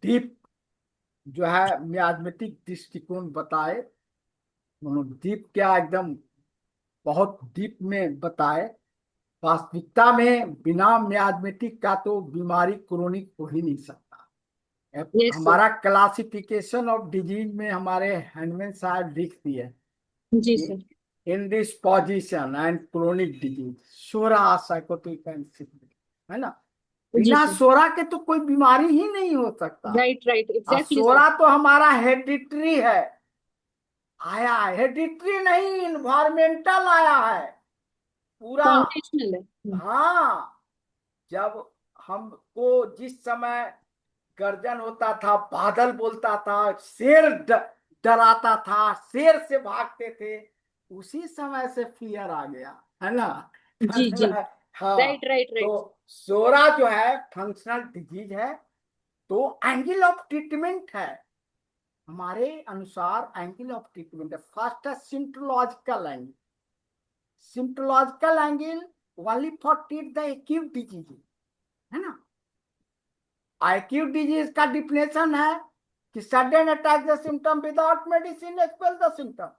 डीप जो है म्याथमेटिक दृष्टिकोण बताए। डीप क्या, एकदम बहुत डीप में बताए। वास्तविकता में बिना म्याथमेटिक का तो बीमारी क्रोनिक हो ही नहीं सकता। Yes, sir. हमारा क्लासिफिकेशन ऑफ डिजीज में हमारे हैंडमैन साहब लिख दिए, जी sir. In this position and chronic disease psora sycotic and syphilitic, है ना। जी बिना sir. सोरा के तो कोई बीमारी ही नहीं हो सकता। Right, और exactly, sir. सोरा तो हमारा हेरिडिटरी है, आया है, हेरिडिटरी नहीं इन्वायरमेंटल आया है पूरा। Foundational है। हाँ, जब हमको जिस समय गर्जन होता था, बादल बोलता था, शेर डराता था, शेर से भागते थे, उसी समय से फियर आ गया, है ना। जी जी। हाँ। राइट। तो सोरा जो है फंक्शनल डिजीज है, तो एंगल ऑफ ट्रीटमेंट है, हमारे अनुसार एंगल ऑफ ट्रीटमेंट है। फर्स्ट है symptomatological angle. Symptomatological angle only for treat the acute disease, है ना। एक्यूट डिजीज का डिफिनेशन है कि sudden attack the symptom without medicine expel the symptom.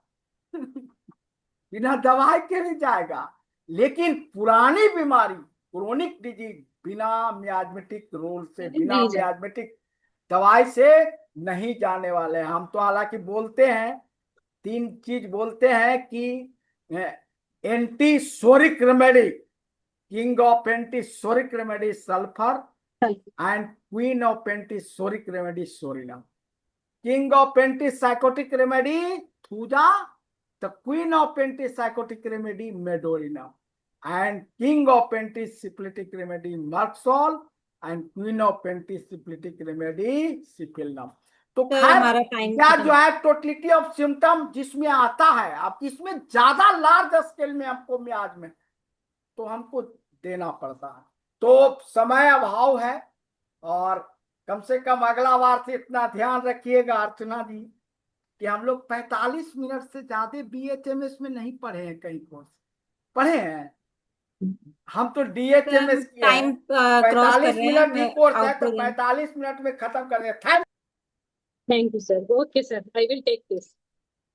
बिना दवाई के नहीं जाएगा। लेकिन पुरानी बीमारी क्रोनिक डिजीज बिना मियाजमेटिक रोल से, बिना नहीं जा। मियाजमेटिक दवाई से नहीं जाने वाले हैं। हम तो हालांकि बोलते हैं, तीन चीज बोलते हैं कि anti सोरिक remedy, king of anti सोरिक remedy sulphur and queen of antisoric remedy Sorina. King of antipsychotic remedy Thuja, the queen of antipsychotic remedy Medorina, and king of antisyphilitic remedy Marxol, and queen of antisyphilitic remedy Syphilnum. तो सर खैर, हमारा टाइम यह खत्म। जो है टोटलिटी ऑफ सिम्टम जिसमें आता है, अब इसमें ज्यादा लार्ज स्केल में हमको म्याज में तो हमको देना पड़ता है, तो समय अभाव है। और कम से कम अगला बार से इतना ध्यान रखिएगा अर्चना जी कि हम लोग 45 मिनट से ज्यादा बीएचएमएस में नहीं पढ़े हैं, कहीं कोर्स पढ़े हैं। हम तो सर हम डीएचएमएस किए हैं। टाइम क्रॉस कर 45 रहे हैं, मिनट ही मैं कोर्स है, तो आउटपुट दें। 45 मिनट में खत्म कर दिया। Thank Thank you, sir. Okay, sir. I will take this.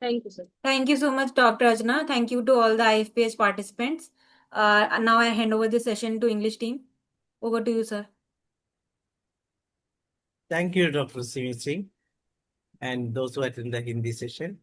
Thank you, sir. Thank you so much, Dr. Ajna. Thank you to all the IFPH participants. Now I hand over the session to English team. Over to you, sir. Thank you, Dr. Simi Singh, and those who attend the Hindi session.